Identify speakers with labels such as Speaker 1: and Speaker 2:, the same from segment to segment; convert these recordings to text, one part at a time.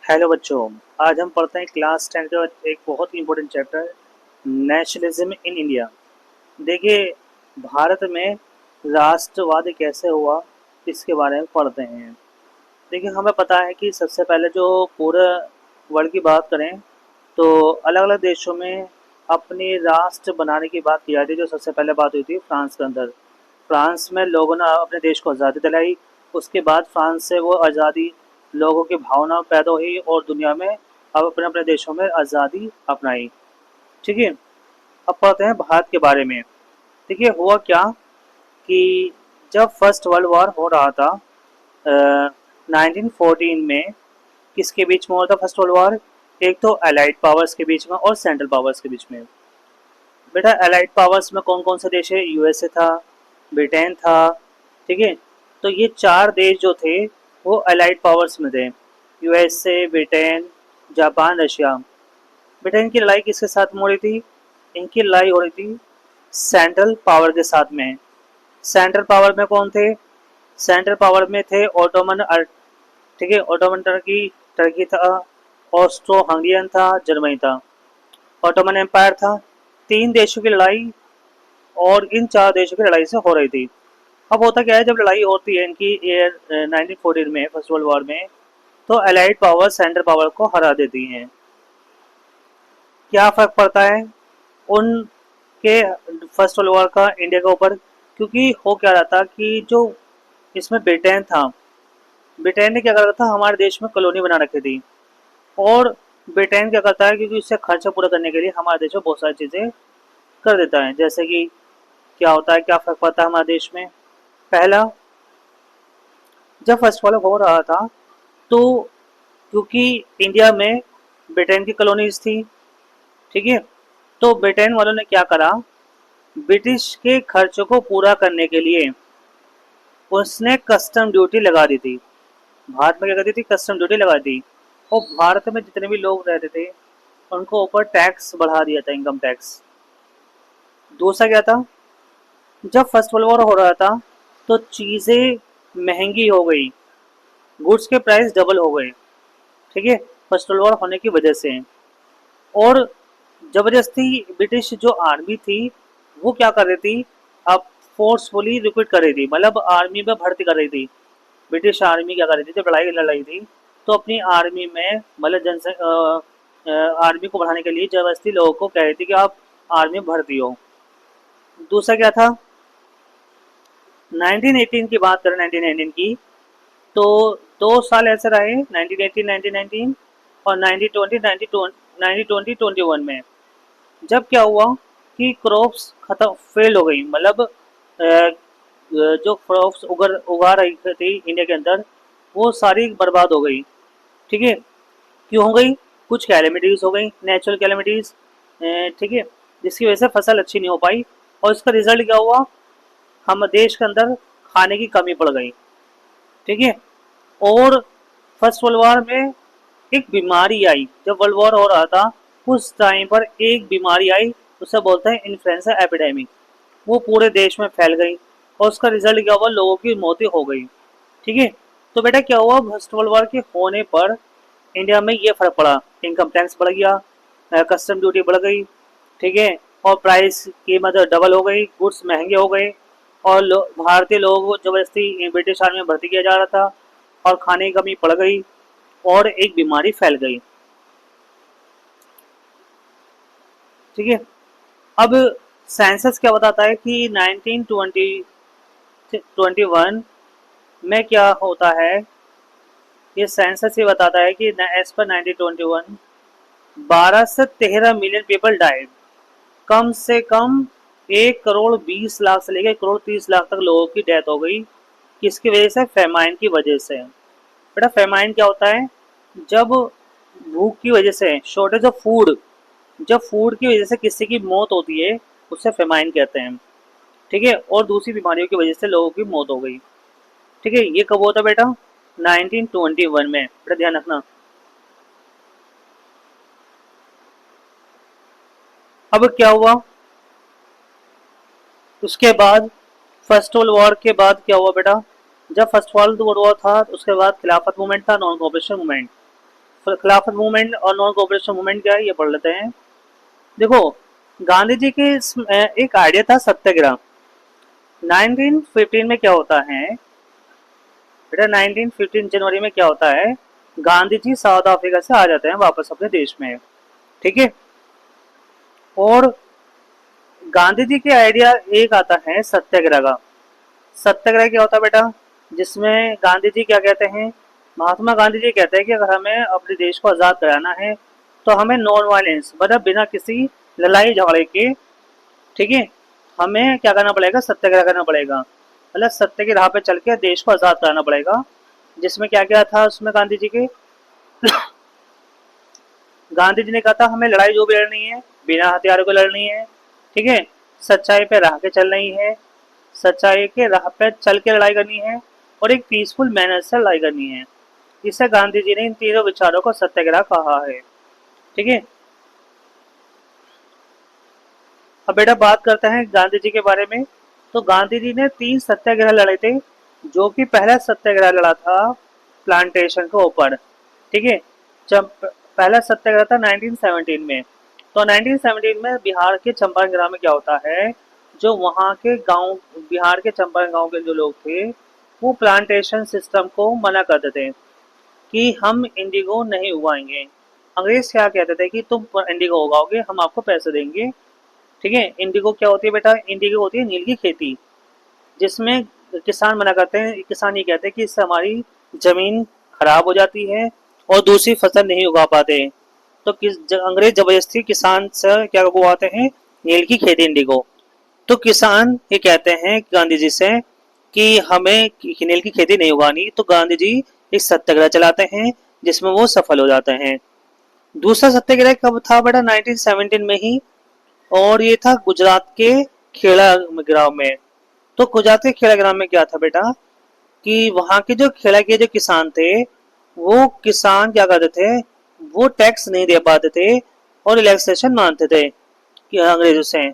Speaker 1: Hello बच्चों। आज हम पढ़ते हैं क्लास 10 का एक बहुत ही important chapter, nationalism in India. देखिए, भारत में राष्ट्रवाद कैसे हुआ, इसके बारे में पढ़ते हैं। देखिए, हमें पता है कि सबसे पहले जो पूरे वर्ल्ड की बात करें तो अलग अलग देशों में अपने राष्ट्र बनाने की बात की जाती है। जो सबसे पहले बात हुई थी फ्रांस के अंदर। फ्रांस में लोगों ने अपने देश को आज़ादी दिलाई। उसके बाद फ्रांस से वो आज़ादी लोगों की भावना पैदा हुई और दुनिया में अब अपने अपने देशों में आज़ादी अपनाई। ठीक है। अब पढ़ते हैं भारत के बारे में। देखिए, हुआ क्या कि जब फर्स्ट वर्ल्ड वॉर हो रहा था 1914 में, किसके बीच में हुआ था फर्स्ट वर्ल्ड वॉर? एक तो अलाइड पावर्स के बीच में और सेंट्रल पावर्स के बीच में। बेटा, अलाइड पावर्स में कौन कौन से देश है? यूएसए था, ब्रिटेन था। ठीक है। तो ये चार देश जो थे वो अलाइड पावर्स में थे। USA, Britain, Japan, Russia. Britain की लड़ाई किसके साथ में हो रही थी? इनकी लड़ाई हो रही थी सेंट्रल पावर के साथ में। सेंट्रल पावर में कौन थे? सेंट्रल पावर में थे ऑटोमन। ठीक है, ऑटोमन टर्की, टर्की था। ऑस्ट्रो हंगरियन था, जर्मनी था। ऑटोमन एम्पायर था। तीन देशों की लड़ाई और इन चार देशों की लड़ाई से हो रही थी। अब होता क्या है, जब लड़ाई होती है इनकी 1914 में, फर्स्ट वर्ल्ड वॉर में, तो अलाइड पावर सेंट्रल पावर को हरा देती हैं। क्या फर्क पड़ता है उनके फर्स्ट वर्ल्ड वॉर का इंडिया के ऊपर? क्योंकि हो क्या रहा था कि जो इसमें ब्रिटेन था, ब्रिटेन ने क्या करा था, हमारे देश में कॉलोनी बना रखी थी। और ब्रिटेन क्या करता है, क्योंकि उससे खर्चा पूरा करने के लिए हमारे देश में बहुत सारी चीज़ें कर देता है। जैसे कि क्या होता है, क्या फर्क पड़ता है हमारे देश में? पहला, जब फर्स्ट वर्ल्ड वॉर हो रहा था तो क्योंकि इंडिया में ब्रिटेन की कॉलोनीज थी, ठीक है, तो ब्रिटेन वालों ने क्या करा, ब्रिटिश के खर्चों को पूरा करने के लिए उसने कस्टम ड्यूटी लगा दी थी। भारत में क्या करती थी? कस्टम ड्यूटी लगा दी। और भारत में जितने भी लोग रहते थे उनको ऊपर टैक्स बढ़ा दिया था, इनकम टैक्स। दूसरा क्या था, जब फर्स्ट वर्ल्ड वॉर हो रहा था तो चीज़ें महंगी हो गई, गुड्स के प्राइस डबल हो गए। ठीक है, फर्स्ट वर्ल्ड वॉर होने की वजह से। और जबरदस्ती ब्रिटिश जो आर्मी थी वो क्या कर रही थी, अब फोर्सफुली रिक्रूट कर रही थी, मतलब आर्मी में भर्ती कर रही थी। ब्रिटिश आर्मी क्या कर रही थी, जब लड़ाई लड़ रही थी तो अपनी आर्मी में मतलब आर्मी को बढ़ाने के लिए जबरदस्ती लोगों को कह रही थी कि आप आर्मी में भर्ती हो। दूसरा क्या था, 1918 की बात करें, 1918 की, तो 2 साल ऐसे रहे, 1918 1919 और 1920 में। जब क्या हुआ कि क्रॉप्स खत्म, फेल हो गई, मतलब जो क्रॉप्स उगा रही थी इंडिया के अंदर वो सारी बर्बाद हो गई। ठीक है। क्यों हो गई? कुछ कैलेमिटीज हो गई, नेचुरल कैलेमिटीज। ठीक है, जिसकी वजह से फसल अच्छी नहीं हो पाई। और इसका रिजल्ट क्या हुआ, हम देश के अंदर खाने की कमी पड़ गई। ठीक है। और फर्स्ट वर्ल्ड वॉर में एक बीमारी आई, जब वर्ल्ड वॉर हो रहा था उस टाइम पर एक बीमारी आई, उसे बोलते हैं इन्फ्लुएंजा एपिडेमिक। वो पूरे देश में फैल गई और उसका रिजल्ट क्या हुआ, लोगों की मौतें हो गई। ठीक है। तो बेटा क्या हुआ, फर्स्ट वर्ल्ड वॉर के होने पर इंडिया में ये फर्क पड़ा, इनकम टैक्स बढ़ गया, कस्टम ड्यूटी बढ़ गई। ठीक है। और प्राइस कीमत डबल हो गई, गुड्स महंगे हो गए। और भारतीय लोगों को जबरदस्ती ब्रिटिश आर्मी में भर्ती किया जा रहा था और खाने की कमी पड़ गई और एक बीमारी फैल गई। ठीक है। अब सेंसस क्या बताता है कि 1921 में क्या होता है, ये सेंसस ये बताता है कि एज पर 1921 12 से 13 मिलियन पीपल डाइड। कम से कम 1 करोड़ 20 लाख से लेकर 1 करोड़ 30 लाख तक लोगों की डेथ हो गई। किसकी वजह से? फेमाइन की वजह से। बेटा, फेमाइन क्या होता है, जब भूख की वजह से, शॉर्टेज ऑफ फूड, जब फूड की वजह से किसी की मौत होती है उससे फेमाइन कहते हैं। ठीक है। और दूसरी बीमारियों की वजह से लोगों की मौत हो गई। ठीक है। ये कब होता बेटा? 1921 में। बेटा ध्यान रखना। अब क्या हुआ उसके बाद, फर्स्ट वर्ल्ड वॉर के बाद क्या हुआ बेटा, जब फर्स्ट वर्ल्ड वॉर था उसके बाद खिलाफत मूवमेंट था, नॉन कॉपरेशन मूवमेंट। खिलाफत मूवमेंट और नॉन कोऑपरेशन मूवमेंट क्या है ये पढ़ लेते हैं। देखो, गांधी जी के एक आइडिया था सत्याग्रह। 1915 में क्या होता है बेटा, 1915 जनवरी में क्या होता है, गांधी जी साउथ अफ्रीका से आ जाते हैं वापस अपने देश में। ठीक है, और गांधी जी के आइडिया एक आता है सत्याग्रह का। सत्याग्रह क्या होता है बेटा, जिसमें गांधी जी क्या कहते हैं, महात्मा गांधी जी कहते हैं कि अगर हमें अपने देश को आज़ाद कराना है तो हमें नॉन वायलेंस मतलब बिना किसी लड़ाई झगड़े के, ठीक है, हमें क्या करना पड़ेगा, सत्याग्रह करना पड़ेगा, मतलब सत्य की राह पे चल के देश को आज़ाद कराना पड़ेगा। जिसमें क्या क्या था उसमें गांधी जी के गांधी जी ने कहा था हमें लड़ाई जो भी लड़नी है बिना हथियारों को लड़नी है, ठीक है, सच्चाई पे राह के चलनी है, सच्चाई के राह पे चल के लड़ाई करनी है, और एक पीसफुल मैनर से लड़ाई करनी है। इसे गांधी जी ने इन तीनों विचारों को सत्याग्रह कहा है। ठीक है, अब बेटा बात करते हैं गांधी जी के बारे में। तो गांधी जी ने 3 सत्याग्रह लड़े थे, जो कि पहला सत्याग्रह लड़ा था प्लांटेशन के ऊपर। ठीक है, जब पहला सत्याग्रह था 1917 में। तो 1917 में बिहार के चंपारण ग्राम में क्या होता है, जो वहाँ के गांव, बिहार के चंपारण गांव के जो लोग थे वो प्लांटेशन सिस्टम को मना करते थे कि हम इंडिगो नहीं उगाएंगे। अंग्रेज क्या कहते थे कि तुम इंडिगो उगाओगे हम आपको पैसे देंगे। ठीक है, इंडिगो क्या होती है बेटा, इंडिगो होती है नील की खेती, जिसमें किसान मना करते हैं, किसान ये कहते हैं कि इससे हमारी जमीन खराब हो जाती है और दूसरी फसल नहीं उगा पाते। तो अंग्रेज जबरदस्ती किसान से क्या उगवाते हैं, नील की खेती, इंडिगो। तो किसान ये कहते हैं गांधी जी से कि हमें नील की खेती नहीं उगानी, तो गांधी जी एक सत्याग्रह चलाते हैं जिसमें वो सफल हो जाते हैं। दूसरा सत्याग्रह कब था बेटा, 1917 में ही, और ये था गुजरात के खेड़ा ग्राम में। तो गुजरात के खेड़ा ग्राम में क्या था बेटा, कि वहां के जो खेड़ा के जो किसान थे वो किसान क्या करते थे, वो टैक्स नहीं दे पाते थे और रिलैक्सेशन मानते थे कि अंग्रेजों से।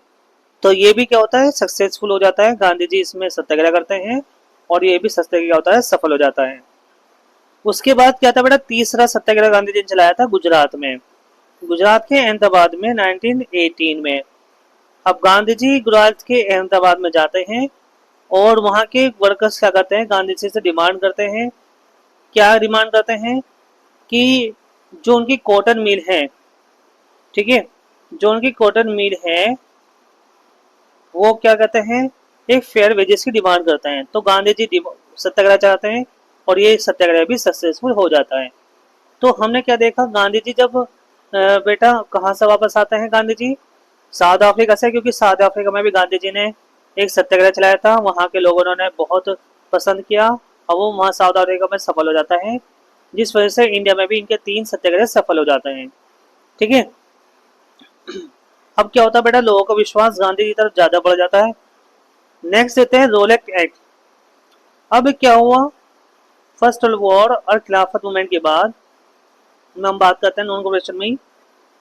Speaker 1: तो ये भी क्या होता है, सक्सेसफुल हो जाता है, गांधी जी इसमें सत्याग्रह करते हैं और ये भी सत्याग्रह क्या होता है, सफल हो जाता है। उसके बाद क्या था बेटा, तीसरा सत्याग्रह गांधी जी ने चलाया था गुजरात में, गुजरात के अहमदाबाद में 1918 में। अब गांधी जी गुजरात के अहमदाबाद में जाते हैं और वहाँ के वर्कर्स क्या करते हैं, गांधी जी से डिमांड करते हैं, क्या डिमांड करते हैं कि जो उनकी कॉटन मिल है, ठीक है, जो उनकी कॉटन मिल है वो क्या कहते हैं, एक फेयर वेजेस की डिमांड करते हैं। तो गांधी जी सत्याग्रह चाहते हैं और ये सत्याग्रह भी सक्सेसफुल हो जाता है। तो हमने क्या देखा, गांधी जी जब बेटा कहाँ से वापस आते हैं, गांधी जी साउथ अफ्रीका से, क्योंकि साउथ अफ्रीका में भी गांधी जी ने एक सत्याग्रह चलाया था, वहाँ के लोगों ने बहुत पसंद किया और वो वहाँ साउथ अफ्रीका में सफल हो जाता है, जिस वजह से इंडिया में भी इनके 3 सत्याग्रह सफल हो जाते हैं। ठीक है, अब क्या होता है बेटा, लोगों का विश्वास गांधी जी की तरफ ज्यादा बढ़ जाता है। नेक्स्ट देते हैं रोलेक्ट एक्ट। अब क्या हुआ, फर्स्ट वर्ल्ड वॉर और खिलाफत मूवमेंट के बाद में हम बात करते हैं नॉन कोऑपरेशन में ही,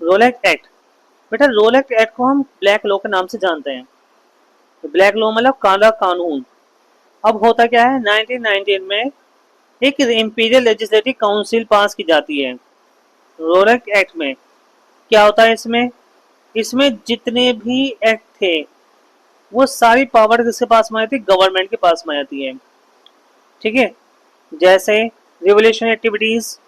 Speaker 1: रोलेक्ट एक्ट। बेटा रोलेक्ट एक्ट को हम ब्लैक लॉ के नाम से जानते हैं। ब्लैक लॉ मतलब काला कानून। अब होता क्या है, 1919 में एक इंपीरियल लेजिस्लेटिव काउंसिल पास की जाती है। रोलेक्ट एक्ट में क्या होता है, इसमें इसमें जितने भी एक्ट थे वो सारी पावर किसके पास में आती है, गवर्नमेंट के पास में आती है। ठीक है, जैसे रिवोल्यूशन एक्टिविटीज,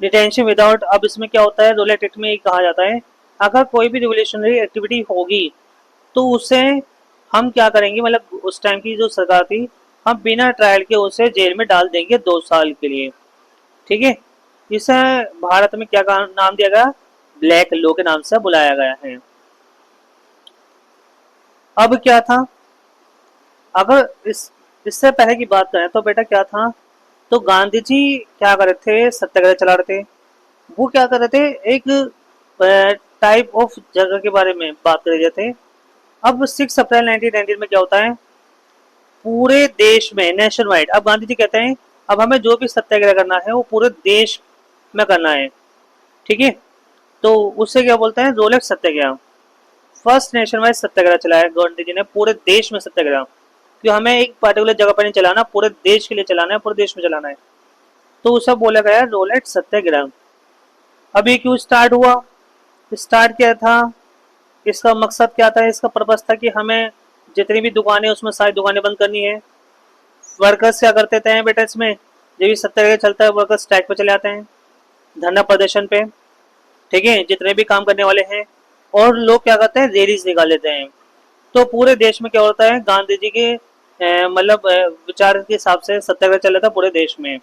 Speaker 1: डिटेंशन विदाउट, अब इसमें क्या होता है, रोलेक्ट एक्ट में कहा जाता है अगर कोई भी रिवोल्यूशनरी एक्टिविटी होगी तो उसे हम क्या करेंगे, मतलब उस टाइम की जो सरकार थी, हम बिना ट्रायल के उसे जेल में डाल देंगे 2 साल के लिए। ठीक है, इसे भारत में क्या नाम दिया गया, ब्लैक लॉ के नाम से बुलाया गया है। अब क्या था, अगर इससे पहले की बात करें तो बेटा क्या था, तो गांधी जी क्या कर रहे थे, सत्याग्रह चला रहे थे। वो क्या कर रहे थे, एक टाइप ऑफ जगह के बारे में बात कर रहे थे। अब 6 अप्रैल 1919 में क्या होता है, पूरे देश में नेशन वाइड, अब गांधी जी कहते हैं अब हमें जो भी सत्याग्रह करना है वो पूरे देश में करना है। ठीक है, तो उससे क्या बोलते हैं, रोलेक्स सत्याग्रह। फर्स्ट नेशन वाइड सत्याग्रह चलाया गांधी जी ने पूरे देश में सत्याग्रह, कि हमें एक पर्टिकुलर जगह पर नहीं चलाना, पूरे देश के लिए चलाना है, पूरे देश में चलाना है। तो उसे बोला गया रोलेट सत्याग्रह। अब ये क्यों स्टार्ट हुआ? स्टार्ट क्या था, इसका मकसद क्या था, इसका पर्पस था कि हमें जितनी भी दुकानें उसमें सारी दुकानें बंद करनी है। वर्कर्स क्या करते थे बेटा, इसमें जब भी सत्याग्रह चलता है वर्कर्स स्ट्राइक पे चले आते हैं, धरना प्रदर्शन पे, ठीक है, जितने भी काम करने वाले हैं। और लोग क्या करते हैं, रैलीज निकाल लेते हैं। तो पूरे देश में क्या होता है, गांधी जी के मतलब विचार के हिसाब से सत्याग्रह चल रहा था पूरे देश में।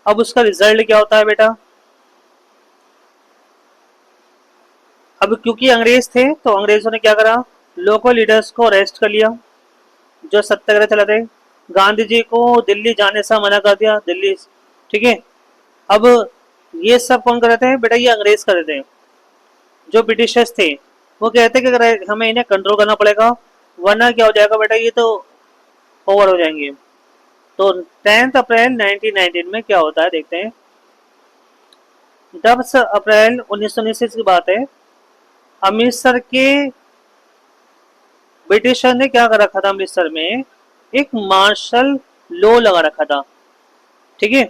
Speaker 1: अब उसका रिजल्ट क्या होता है बेटा, अब क्योंकि अंग्रेज थे तो अंग्रेजों ने क्या करा, लोकल लीडर्स को अरेस्ट कर लिया जो सत्याग्रह चलाते। गांधी जी को दिल्ली जाने से मना कर दिया, दिल्ली, ठीक है। अब ये सब कौन कर रहे थे बेटा, ये अंग्रेज कर रहे थे। जो ब्रिटिशर्स थे वो कहते कि अगर हमें इन्हें कंट्रोल करना पड़ेगा, वरना क्या हो जाएगा बेटा, ये तो ओवर हो जाएंगे। तो 10 अप्रैल 1919 में क्या होता है देखते हैं। 10 अप्रैल 1919 की बात है। अमृतसर के ब्रिटिशर ने क्या कर रखा था, अमृतसर में एक मार्शल लॉ लगा रखा था, ठीक है।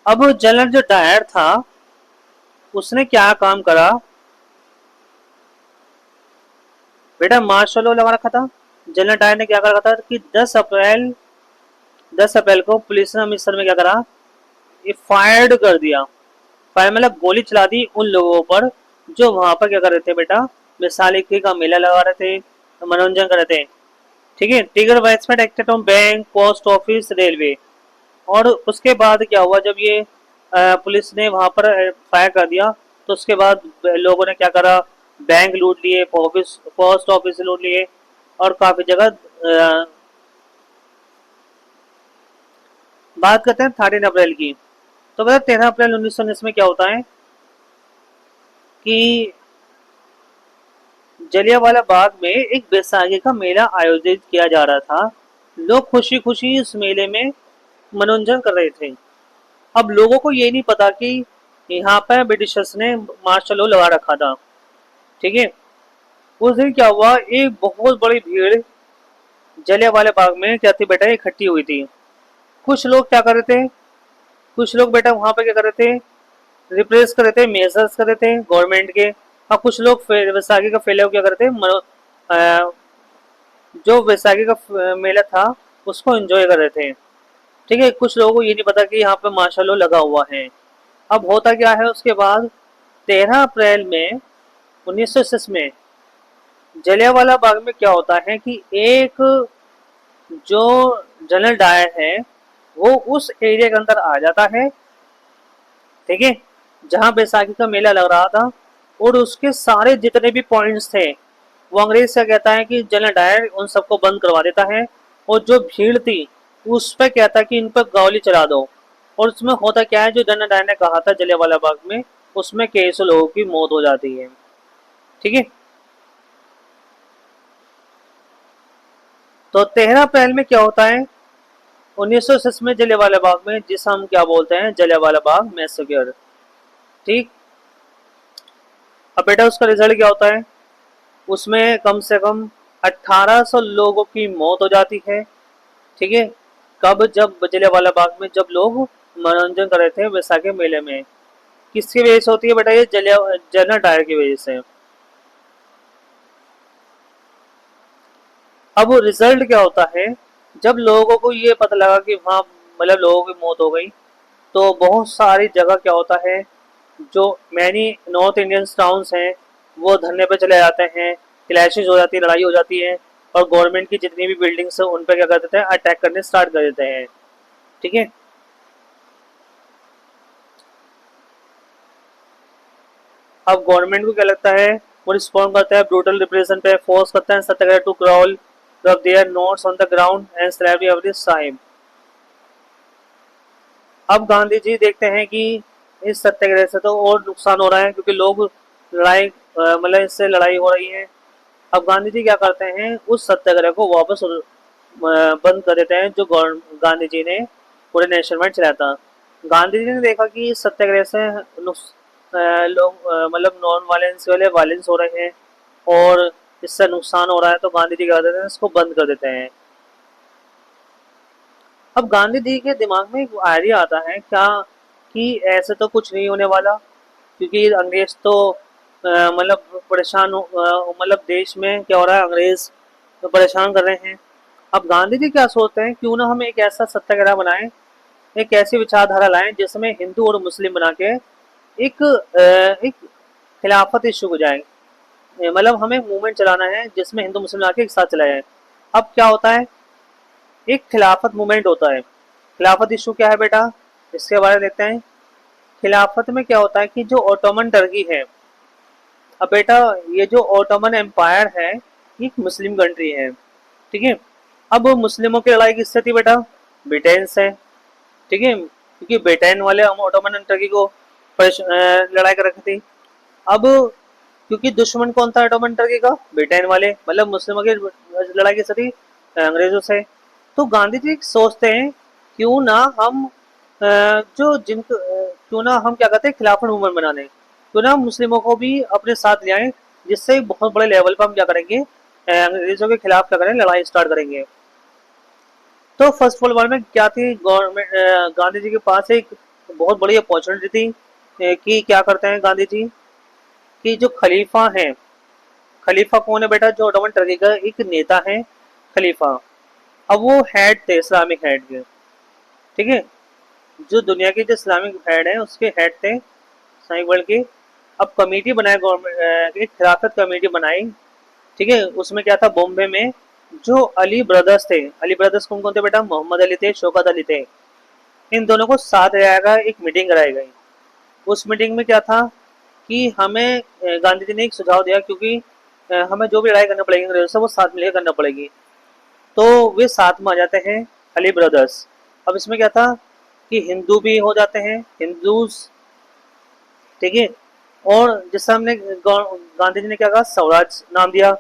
Speaker 1: अब जनरल जो डायर था उसने क्या काम करा बेटा, मार्शल लॉ लगा रखा था। जनरल डायर ने क्या कर रखा था कि 10 अप्रैल को पुलिस ने अमृतसर में क्या करा, ये फायर्ड कर दिया। फायर मतलब गोली चला दी उन लोगों पर जो वहां पर क्या कर रहे थे बेटा, मिसालिकी का मेला लगा रहे थे, मनोरंजन कर रहे थे, ठीक है। ट्रिगर वाइसमेंट acted on bank, post office, railway. और उसके बाद क्या हुआ, जब ये पुलिस ने वहां पर फायर कर दिया तो उसके बाद लोगों ने क्या करा, बैंक लूट लिए, पोस्ट ऑफिस लूट लिए और काफी जगह। बात करते हैं 13 अप्रैल की। तो बेटा 13 अप्रैल 1919 में क्या होता है कि जलियांवाला बाग में एक बैसाखी का मेला आयोजित किया जा रहा था। लोग खुशी खुशी इस मेले में मनोरंजन कर रहे थे। अब लोगों को ये नहीं पता कि यहाँ पर ब्रिटिशर्स ने मार्शल लॉ लगा रखा था, ठीक है। उस दिन क्या हुआ, एक बहुत बड़ी भीड़ जलियांवाला बाग में क्या थी बेटा, इकट्ठी हुई थी। कुछ लोग क्या कर रहे थे, कुछ लोग बेटा वहां पर क्या कर रहे थे, रिप्रेस कर रहे थे, मेजर्स कर रहे थे गवर्नमेंट के। और कुछ लोग वैसाखी का फेले क्या करते थे, जो वैसाखी का मेला था उसको एंजॉय कर रहे थे, ठीक है। कुछ लोगों को ये नहीं पता कि यहाँ पे मार्शल लॉ लगा हुआ है। अब होता क्या है उसके बाद, 13 अप्रैल में 1930 में जलियांवाला बाग में क्या होता है कि एक जो जनरल डायर है वो उस एरिया के अंदर आ जाता है, ठीक है, जहां बैसाखी का मेला लग रहा था। और उसके सारे जितने भी पॉइंट्स थे वो अंग्रेज से कहता है कि जनरल डायर उन सबको बंद करवा देता है। और जो भीड़ थी उस पर कहता है कि इन पर गोली चला दो। और उसमें होता क्या है, जो जनरल डायर ने कहा था जलियांवाला बाग में, उसमें कई सौ लोगों की मौत हो जाती है, ठीक है। तो 13 अप्रैल में क्या होता है 1930 में जलियांवाला बाग में, जिसे हम क्या बोलते हैं, जलियांवाला बाग मैसेकर, ठीक। अब बेटा उसका रिजल्ट क्या होता है, उसमें कम से कम 1800 लोगों की मौत हो जाती है, ठीक है। कब, जब जलियांवाला बाग में जब लोग मनोरंजन कर रहे थे वैसाखी मेले में। किसकी वजह से होती है बेटा, ये जनरल डायर की वजह से। अब रिजल्ट क्या होता है, जब लोगों को ये पता लगा कि वहाँ मतलब लोगों की मौत हो गई, तो बहुत सारी जगह क्या होता है, जो मैनी नॉर्थ इंडियन टाउन्स हैं वो धरने पे चले जाते हैं, क्लैशेज हो जाती है, लड़ाई हो जाती है। और गवर्नमेंट की जितनी भी बिल्डिंग्स हैं उन पर क्या कर देते हैं, अटैक करने स्टार्ट कर देते हैं, ठीक है। अब गवर्नमेंट को क्या लगता है, वो रिस्पॉन्ड करता है ब्रूटल रिप्रेशन पे, फोर्स करता है सत्याग्रह टू क्रॉल रब there notes on the ground and slab every time. अब गांधी जी देखते हैं कि इस सत्याग्रह से तो और नुकसान हो रहा है, क्योंकि लोग लड़ाई मतलब इससे लड़ाई हो रही है। अब गांधी जी क्या करते हैं, उस सत्याग्रह को वापस बंद कर देते हैं जो गांधी जी ने पूरे नेशन में चलाया था। गांधी जी ने देखा कि इस सत्याग्रह से लोग मतलब नॉन वायलेंस वाले वायलेंस हो रहे हैं और इससे नुकसान हो रहा है, तो गांधी जी क्या करते हैं, इसको बंद कर देते हैं। अब गांधी जी के दिमाग में एक आइडिया आता है क्या, कि ऐसे तो कुछ नहीं होने वाला, क्योंकि अंग्रेज तो मतलब परेशान मतलब देश में क्या हो रहा है, अंग्रेज तो परेशान कर रहे हैं। अब गांधी जी क्या सोचते हैं, क्यों ना हम एक ऐसा सत्याग्रह बनाएं, एक ऐसी विचारधारा लाएं जिसमें हिंदू और मुस्लिम बना के एक खिलाफत इशू हो जाए। मतलब हमें मूवमेंट चलाना है जिसमें हिंदू मुस्लिम आके एक साथ चलाए जाए। अब क्या होता है, एक खिलाफत मूवमेंट होता है। खिलाफत इशू क्या है बेटा, इसके बारे में देखते हैं। खिलाफत में क्या होता है कि जो ओटोमन टर्की है, अब बेटा ये जो ओटोमन एम्पायर है ये एक मुस्लिम कंट्री है, ठीक है। अब मुस्लिमों की लड़ाई किससे थी बेटा, ब्रिटेन से, ठीक है, क्योंकि ब्रिटेन वाले हम ओटोमन टर्की को लड़ाई कर रखी थी। अब क्योंकि दुश्मन कौन था ओटोमन टर्की का, ब्रिटेन वाले, मतलब मुस्लिमों की लड़ाई किससे थी, अंग्रेजों से। तो गांधी जी सोचते हैं क्यों ना हम जो जिनको क्यों ना हम क्या कहते हैं खिलाफत मूवमेंट बना लें, क्यों ना हम मुस्लिमों को भी अपने साथ ले आए, जिससे बहुत बड़े लेवल पर हम क्या करेंगे, अंग्रेजों के खिलाफ क्या करें, लड़ाई स्टार्ट करेंगे। तो फर्स्ट वर्ल्ड वॉर में क्या थी, गवर्नमेंट गांधी जी के पास एक बहुत बड़ी अपॉर्चुनिटी थी कि क्या करते हैं गांधी जी कि जो खलीफा है, खलीफा कौन है बेटा, जो ओटोमन टर्की का एक नेता है खलीफा। अब वो हेड थे इस्लामिक हेड के, ठीक है, जो दुनिया के जो इस्लामिक हेड है उसके हेड थे इस्लामिक वर्ल्ड के। अब कमेटी बनाई गवर्नमेंट, एक खिलाफत कमेटी बनाई, ठीक है। उसमें क्या था, बॉम्बे में जो अली ब्रदर्स थे, अली ब्रदर्स कौन कौन थे बेटा, मोहम्मद अली थे, शौकत अली थे, इन दोनों को साथ लाया, एक मीटिंग कराई गई। उस मीटिंग में क्या था कि हमें गांधी जी ने एक सुझाव दिया, क्योंकि हमें जो भी लड़ाई करनी पड़ेगी अंग्रेजों से वो साथ मिलकर करना पड़ेगी। तो वे साथ में आ जाते हैं अली ब्रदर्स। अब इसमें क्या था कि हिंदू भी हो जाते हैं, हिंदूज, ठीक है। और जिससे हमने गांधी जी ने क्या कहा, स्वराज नाम दिया,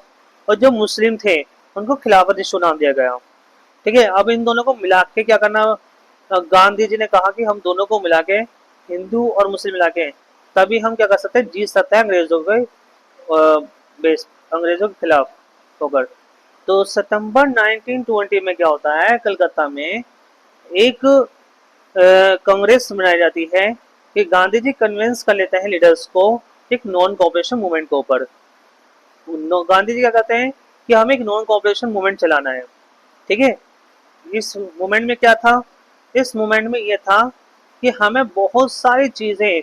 Speaker 1: और जो मुस्लिम थे उनको खिलाफत इशू नाम दिया गया, ठीक है। अब इन दोनों को मिला के क्या करना, गांधी जी ने कहा कि हम दोनों को मिला के, हिंदू और मुस्लिम मिला के, तभी हम क्या कर सकते हैं, जीत सकते हैं अंग्रेजों के बेस, अंग्रेजों के खिलाफ होकर। तो सितंबर 1920 में क्या होता है, कलकत्ता में एक कांग्रेस बनाई जाती है कि गांधी जी कन्विंस कर लेते हैं लीडर्स को एक नॉन कॉपरेशन मूवमेंट के ऊपर। गांधी जी क्या कहते हैं कि हमें एक नॉन कॉपरेशन मूवमेंट चलाना है, ठीक है। इस मूवमेंट में क्या था, इस मूवमेंट में ये था कि हमें बहुत सारी चीजें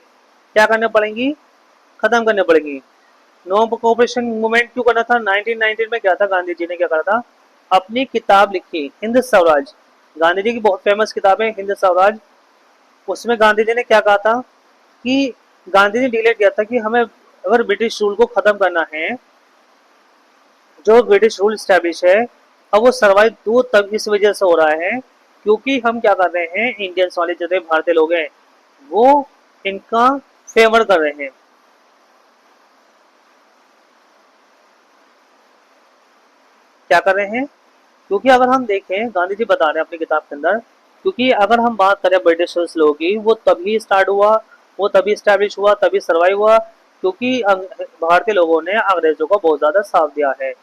Speaker 1: क्या करने पड़ेंगी, खत्म करने पड़ेंगी। नो कोऑपरेशन मूवमेंट क्यों करना था, 1919 में क्या था, गांधी जी ने क्या करा था, अपनी किताब लिखी हिंद स्वराज, गांधी जी की बहुत फेमस किताब है हिंद स्वराज। उसमें गांधी जी ने क्या कहा था कि गांधी जी डिक्लेयर किया था कि हमें अगर ब्रिटिश रूल को खत्म करना है, जो ब्रिटिश रूल स्टैब्लिश है, अब वो सर्वाइव तो तब इस वजह से हो रहा है क्योंकि हम क्या कर रहे हैं, इंडियंस वाले जितने भारतीय लोग हैं वो इनका फेवर कर रहे हैं, क्या कर रहे हैं। क्योंकि अगर हम देखें, गांधी जी बता रहे हैं अपनी किताब के अंदर, क्योंकि अगर हम बात करें ब्रिटिशर्स लोगों की, वो तभी स्टार्ट हुआ, वो तभी स्टैब्लिश हुआ, तभी सर्वाइव हुआ क्योंकि भारतीय लोगों ने अंग्रेजों को बहुत ज्यादा साथ दिया है।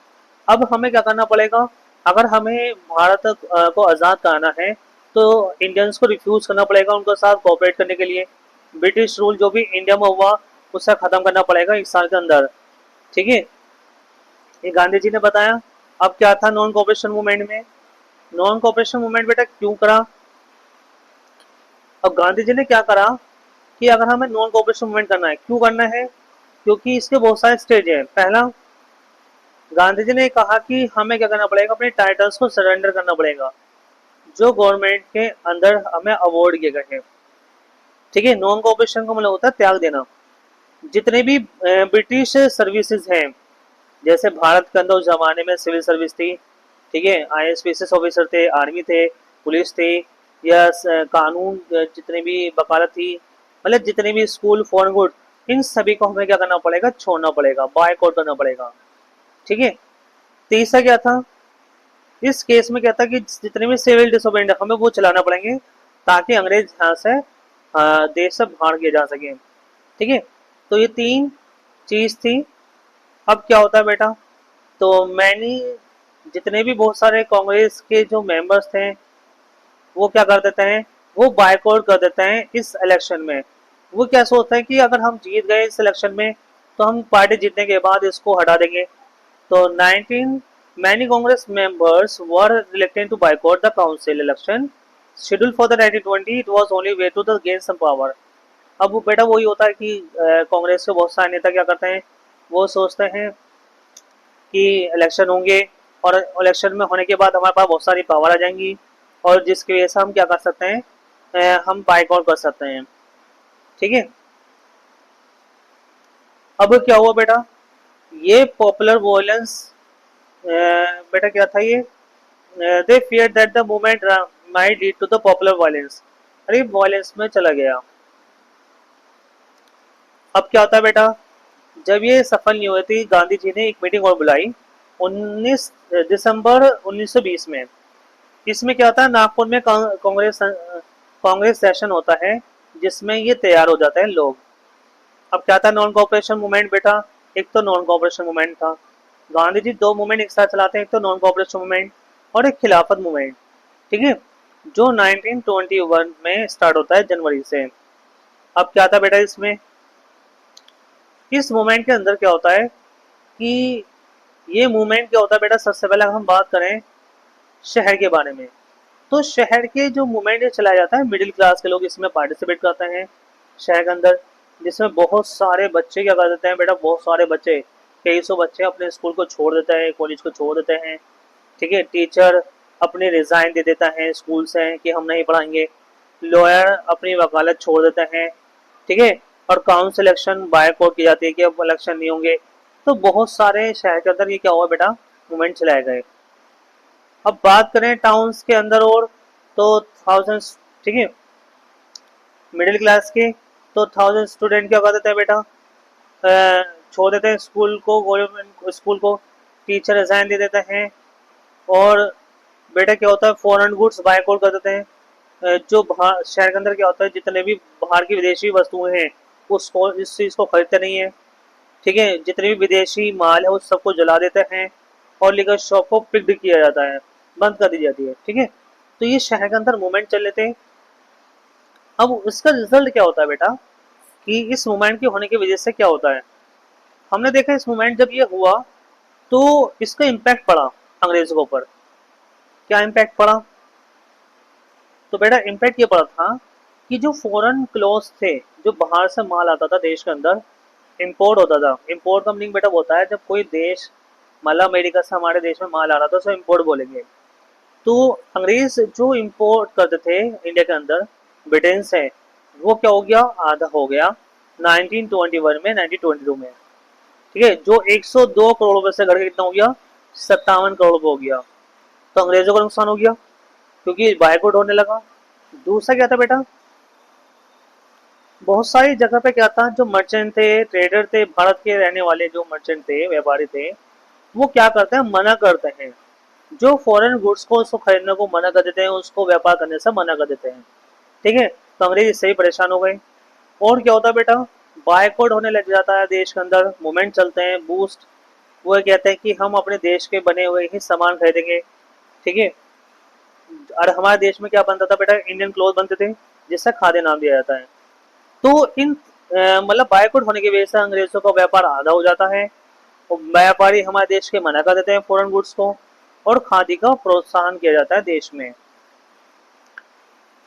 Speaker 1: अब हमें क्या करना पड़ेगा, अगर हमें भारत को आज़ाद कराना है तो इंडियंस को रिफ्यूज करना पड़ेगा उनके साथ कोऑपरेट करने के लिए। ब्रिटिश रूल जो भी इंडिया में हुआ उसे खत्म करना पड़ेगा 1 साल के अंदर, ठीक है, ये गांधी जी ने बताया। अब क्या था नॉन कोऑपरेशन मूवमेंट में, नॉन कोऑपरेशन मूवमेंट बेटा क्यों करा, अब गांधी जी ने क्या करा कि अगर हमें नॉन कोऑपरेशन मूवमेंट करना है, क्यों करना है, क्योंकि इसके बहुत सारे स्टेज हैं। पहला, गांधी जी ने कहा कि हमें क्या करना पड़ेगा, अपने टाइटल्स को सरेंडर करना पड़ेगा जो गवर्नमेंट के अंदर हमें अवार्ड किए गए हैं, ठीक है। नॉन कोऑपरेशन का मतलब होता है त्याग देना। जितने भी ब्रिटिश सर्विसेज हैं, जैसे भारत के अंदर उस जमाने में सिविल सर्विस थी, ठीक है, IAS ऑफिसर थे, आर्मी थे, पुलिस थे, या कानून जितने भी वकालत थी, मतलब जितने भी स्कूल फॉर गुड, इन सभी को हमें क्या करना पड़ेगा, छोड़ना पड़ेगा, बायकॉट करना पड़ेगा, ठीक है। तीसरा क्या था, इस केस में क्या था कि जितने भी सिविल डिसोबेंड हमें वो चलाना पड़ेंगे ताकि अंग्रेज यहाँ से देश से बाहर किए जा सके, ठीक है। तो ये 3 चीज थी। अब क्या होता है बेटा, तो मैंने जितने भी बहुत सारे कांग्रेस के जो मेंबर्स थे वो क्या कर देते हैं, वो बायकॉट कर देते हैं इस इलेक्शन में। वो क्या सोचते हैं कि अगर हम जीत गए इस इलेक्शन में तो हम पार्टी जीतने के बाद इसको हटा देंगे। तो 19 many Congress members were reluctant to boycott the council election scheduled for the 1920. It was only way to the gain some power. अब वो बेटा वही होता है कि कांग्रेस के बहुत सारे नेता क्या करते हैं, वो सोचते हैं कि इलेक्शन होंगे और इलेक्शन में होने के बाद हमारे पास बहुत सारी पावर आ जाएंगी और जिसकी वजह से हम क्या कर सकते हैं, हम बाइकआउट कर सकते हैं। ठीक है। अब क्या हुआ बेटा, ये पॉपुलर वॉयलेंस, बेटा क्या था ये, they fear that the movement might lead to the popular violence. अरे वायलेंस में चला गया। अब क्या होता है बेटा, जब ये सफल नहीं हुई थी गांधी जी ने एक मीटिंग और बुलाई 19 दिसंबर 1920 में। इसमें क्या होता है, नागपुर में कांग्रेस सेशन होता है जिसमें ये तैयार हो जाते हैं लोग। अब क्या था नॉन कॉपरेशन मूवमेंट बेटा, एक तो नॉन कॉपरेशन मूवमेंट था, गांधी जी दो मूवमेंट एक साथ चलाते हैं, एक तो नॉन कॉपरेशन मूवमेंट और एक खिलाफत मूवमेंट। ठीक है, जो 1921 में स्टार्ट होता है जनवरी से। अब क्या था बेटा इसमें, इस मूवमेंट के अंदर क्या होता है कि ये मूवमेंट क्या होता है बेटा, सबसे पहले हम बात करें शहर के बारे में, तो शहर के जो मूवमेंट चलाया जाता है मिडिल क्लास के लोग इसमें पार्टिसिपेट करते हैं शहर के अंदर, जिसमें बहुत सारे बच्चे क्या कर देते हैं बेटा, बहुत सारे बच्चे, कई सौ बच्चे अपने स्कूल को छोड़ देते हैं, कॉलेज को छोड़ देते हैं। ठीक है, टीचर अपनी रिजाइन दे देता है स्कूल से कि हम नहीं पढ़ाएंगे, लॉयर अपनी वकालत छोड़ देते हैं। ठीक है, और काउंसिल इलेक्शन बायकॉट की जाती है कि अब इलेक्शन नहीं होंगे। तो बहुत सारे शहर के अंदर ये क्या हुआ बेटा, मूवमेंट चलाए गए। अब बात करें टाउन्स के अंदर और, तो थाउजेंड्स, ठीक है, मिडिल क्लास के, तो थाउजेंड स्टूडेंट क्या कर देते हैं बेटा, छोड़ देते हैं स्कूल को, गवर्नमेंट स्कूल को, टीचर रिजाइन दे देते हैं। और बेटा क्या होता है, फॉरेन गुड्स बायकॉट कर देते हैं। जो बाहर शहर के अंदर क्या होता है, जितने भी बाहर की विदेशी वस्तुएं हैं उसको, इस चीज़ को खरीदते नहीं है। ठीक है, जितने भी विदेशी माल है उस सबको जला देते हैं और लीगल शॉप को पिक्ड किया जाता है, बंद कर दी जाती है। ठीक है, तो ये शहर के अंदर मूवमेंट चल लेते हैं। अब इसका रिजल्ट क्या होता है बेटा, कि इस मूवमेंट के होने की वजह से क्या होता है, हमने देखा इस मूवमेंट जब ये हुआ तो इसका इम्पैक्ट पड़ा अंग्रेजों के ऊपर। क्या इम्पैक्ट पड़ा, तो बेटा इम्पैक्ट ये पड़ा था कि जो फॉरेन क्लोथ्स थे, जो बाहर से माल आता था देश के अंदर, इंपोर्ट होता था। इंपोर्ट का मीनिंग बेटा होता है जब कोई देश, मतलब अमेरिका से हमारे देश में माल आ रहा था तो इंपोर्ट बोलेंगे। तो अंग्रेज जो इंपोर्ट करते थे इंडिया के अंदर ब्रिटेन से, वो क्या हो गया, आधा हो गया 1921 में, 1922 में। ठीक है, जो 102 करोड़ रुपए से घटकर कितना हो गया, 57 करोड़ रुपए हो गया। तो अंग्रेजों का नुकसान हो गया क्योंकि बायकॉट होने लगा। दूसरा क्या था बेटा, बहुत सारी जगह पे क्या था, जो मर्चेंट थे, ट्रेडर थे, भारत के रहने वाले जो मर्चेंट थे, व्यापारी थे, वो क्या करते हैं, मना करते हैं। जो फॉरेन गुड्स को उसको खरीदने को मना कर देते हैं, उसको व्यापार करने से मना कर देते हैं। ठीक है, तो अंग्रेज इससे ही परेशान हो गए। और क्या होता है बेटा, बायकॉट होने लग जाता है देश के अंदर, मूवमेंट चलते हैं, बूस्ट। वो कहते हैं कि हम अपने देश के बने हुए ही सामान खरीदेंगे। ठीक है, और हमारे देश में क्या बनता था बेटा, इंडियन क्लोथ बनते थे जिससे खाद्य नाम दिया जाता है। तो इन मतलब बायकॉट होने की वजह से अंग्रेजों का व्यापार आधा हो जाता है और व्यापारी हमारे देश के मना कर देते हैं फॉरेन गुड्स को, और खादी का प्रोत्साहन किया जाता है देश में।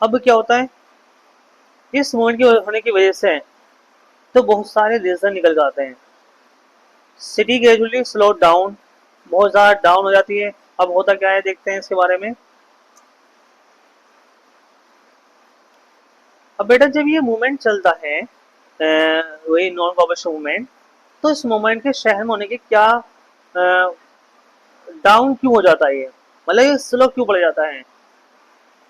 Speaker 1: अब क्या होता है, इस मूवमेंट की होने की वजह से तो बहुत सारे रीजन निकल जाते हैं। सिटी ग्रेजुअली स्लो डाउन, बहुत ज़्यादा डाउन हो जाती है। अब होता क्या है देखते हैं इसके बारे में। अब बेटा जब ये मूवमेंट चलता है, वही नॉन कॉपरेशन मूवमेंट, तो इस मूवमेंट के शहर में होने के क्या, डाउन क्यों हो जाता है ये, मतलब ये स्लो क्यों पड़ जाता है।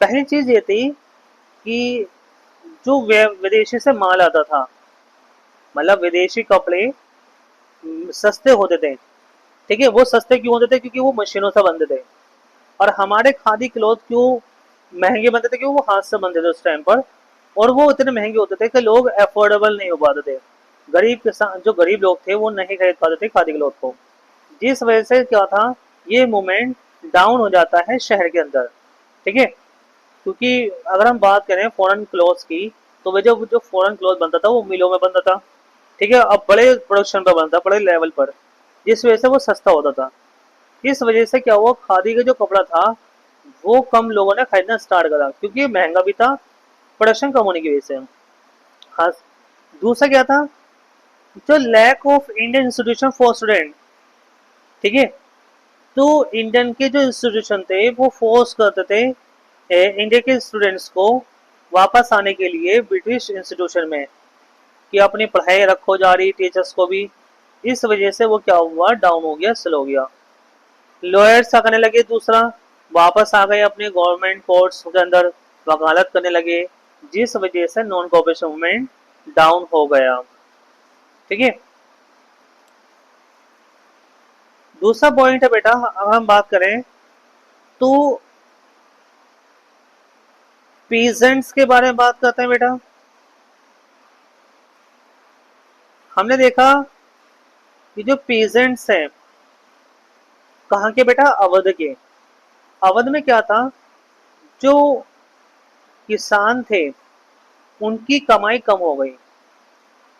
Speaker 1: पहली चीज ये थी कि जो विदेशी से माल आता था, मतलब विदेशी कपड़े सस्ते होते थे। ठीक है, वो सस्ते क्यों होते थे, क्योंकि वो मशीनों से बनते थे। और हमारे खादी क्लॉथ क्यों महंगे बनते थे, क्योंकि वो हाथ से बनते थे उस टाइम पर, और वो इतने महंगे होते थे कि लोग अफोर्डेबल नहीं हो पाते थे। गरीब किसान, जो गरीब लोग थे वो नहीं खरीद पाते थे खादी क्लॉथ को, जिस वजह से क्या था, ये मूवमेंट डाउन हो जाता है शहर के अंदर। ठीक है, क्योंकि अगर हम बात करें फॉरेन क्लॉथ्स की, तो वह जो जो फॉरेन क्लॉथ बनता था वो मिलों में बनता था, ठीक है, अब बड़े प्रोडक्शन पर बनता, बड़े लेवल पर, जिस वजह से वो सस्ता होता था। इस वजह से क्या हुआ, खादी का जो कपड़ा था वो कम लोगों ने खरीदना स्टार्ट करा, क्योंकि महंगा भी था, प्रोडक्शन कम होने की वजह से। खास दूसरा क्या था, जो lack of Indian institution for student, ठीक है, तो इंडियन के जो इंस्टीट्यूशन थे वो फोर्स करते थे इंडिया के स्टूडेंट्स को वापस आने के लिए ब्रिटिश इंस्टीट्यूशन में, कि अपनी पढ़ाई रखो जारी, टीचर्स को भी। इस वजह से वो क्या हुआ, डाउन हो गया, स्लो हो गया। लॉयर्स क्या करने लगे, दूसरा वापस आ गए अपने गवर्नमेंट कोर्ट्स के अंदर, वकालत करने लगे, जिस वजह से नॉन कॉपरेशन मूवमेंट डाउन हो गया, ठीक है। दूसरा पॉइंट है बेटा, अगर हम बात करें तो पीजेंट्स के बारे में बात करते हैं बेटा। हमने देखा कि जो पीजेंट्स हैं कहाँ के बेटा, अवध के। अवध में क्या था, जो किसान थे उनकी कमाई कम हो गई,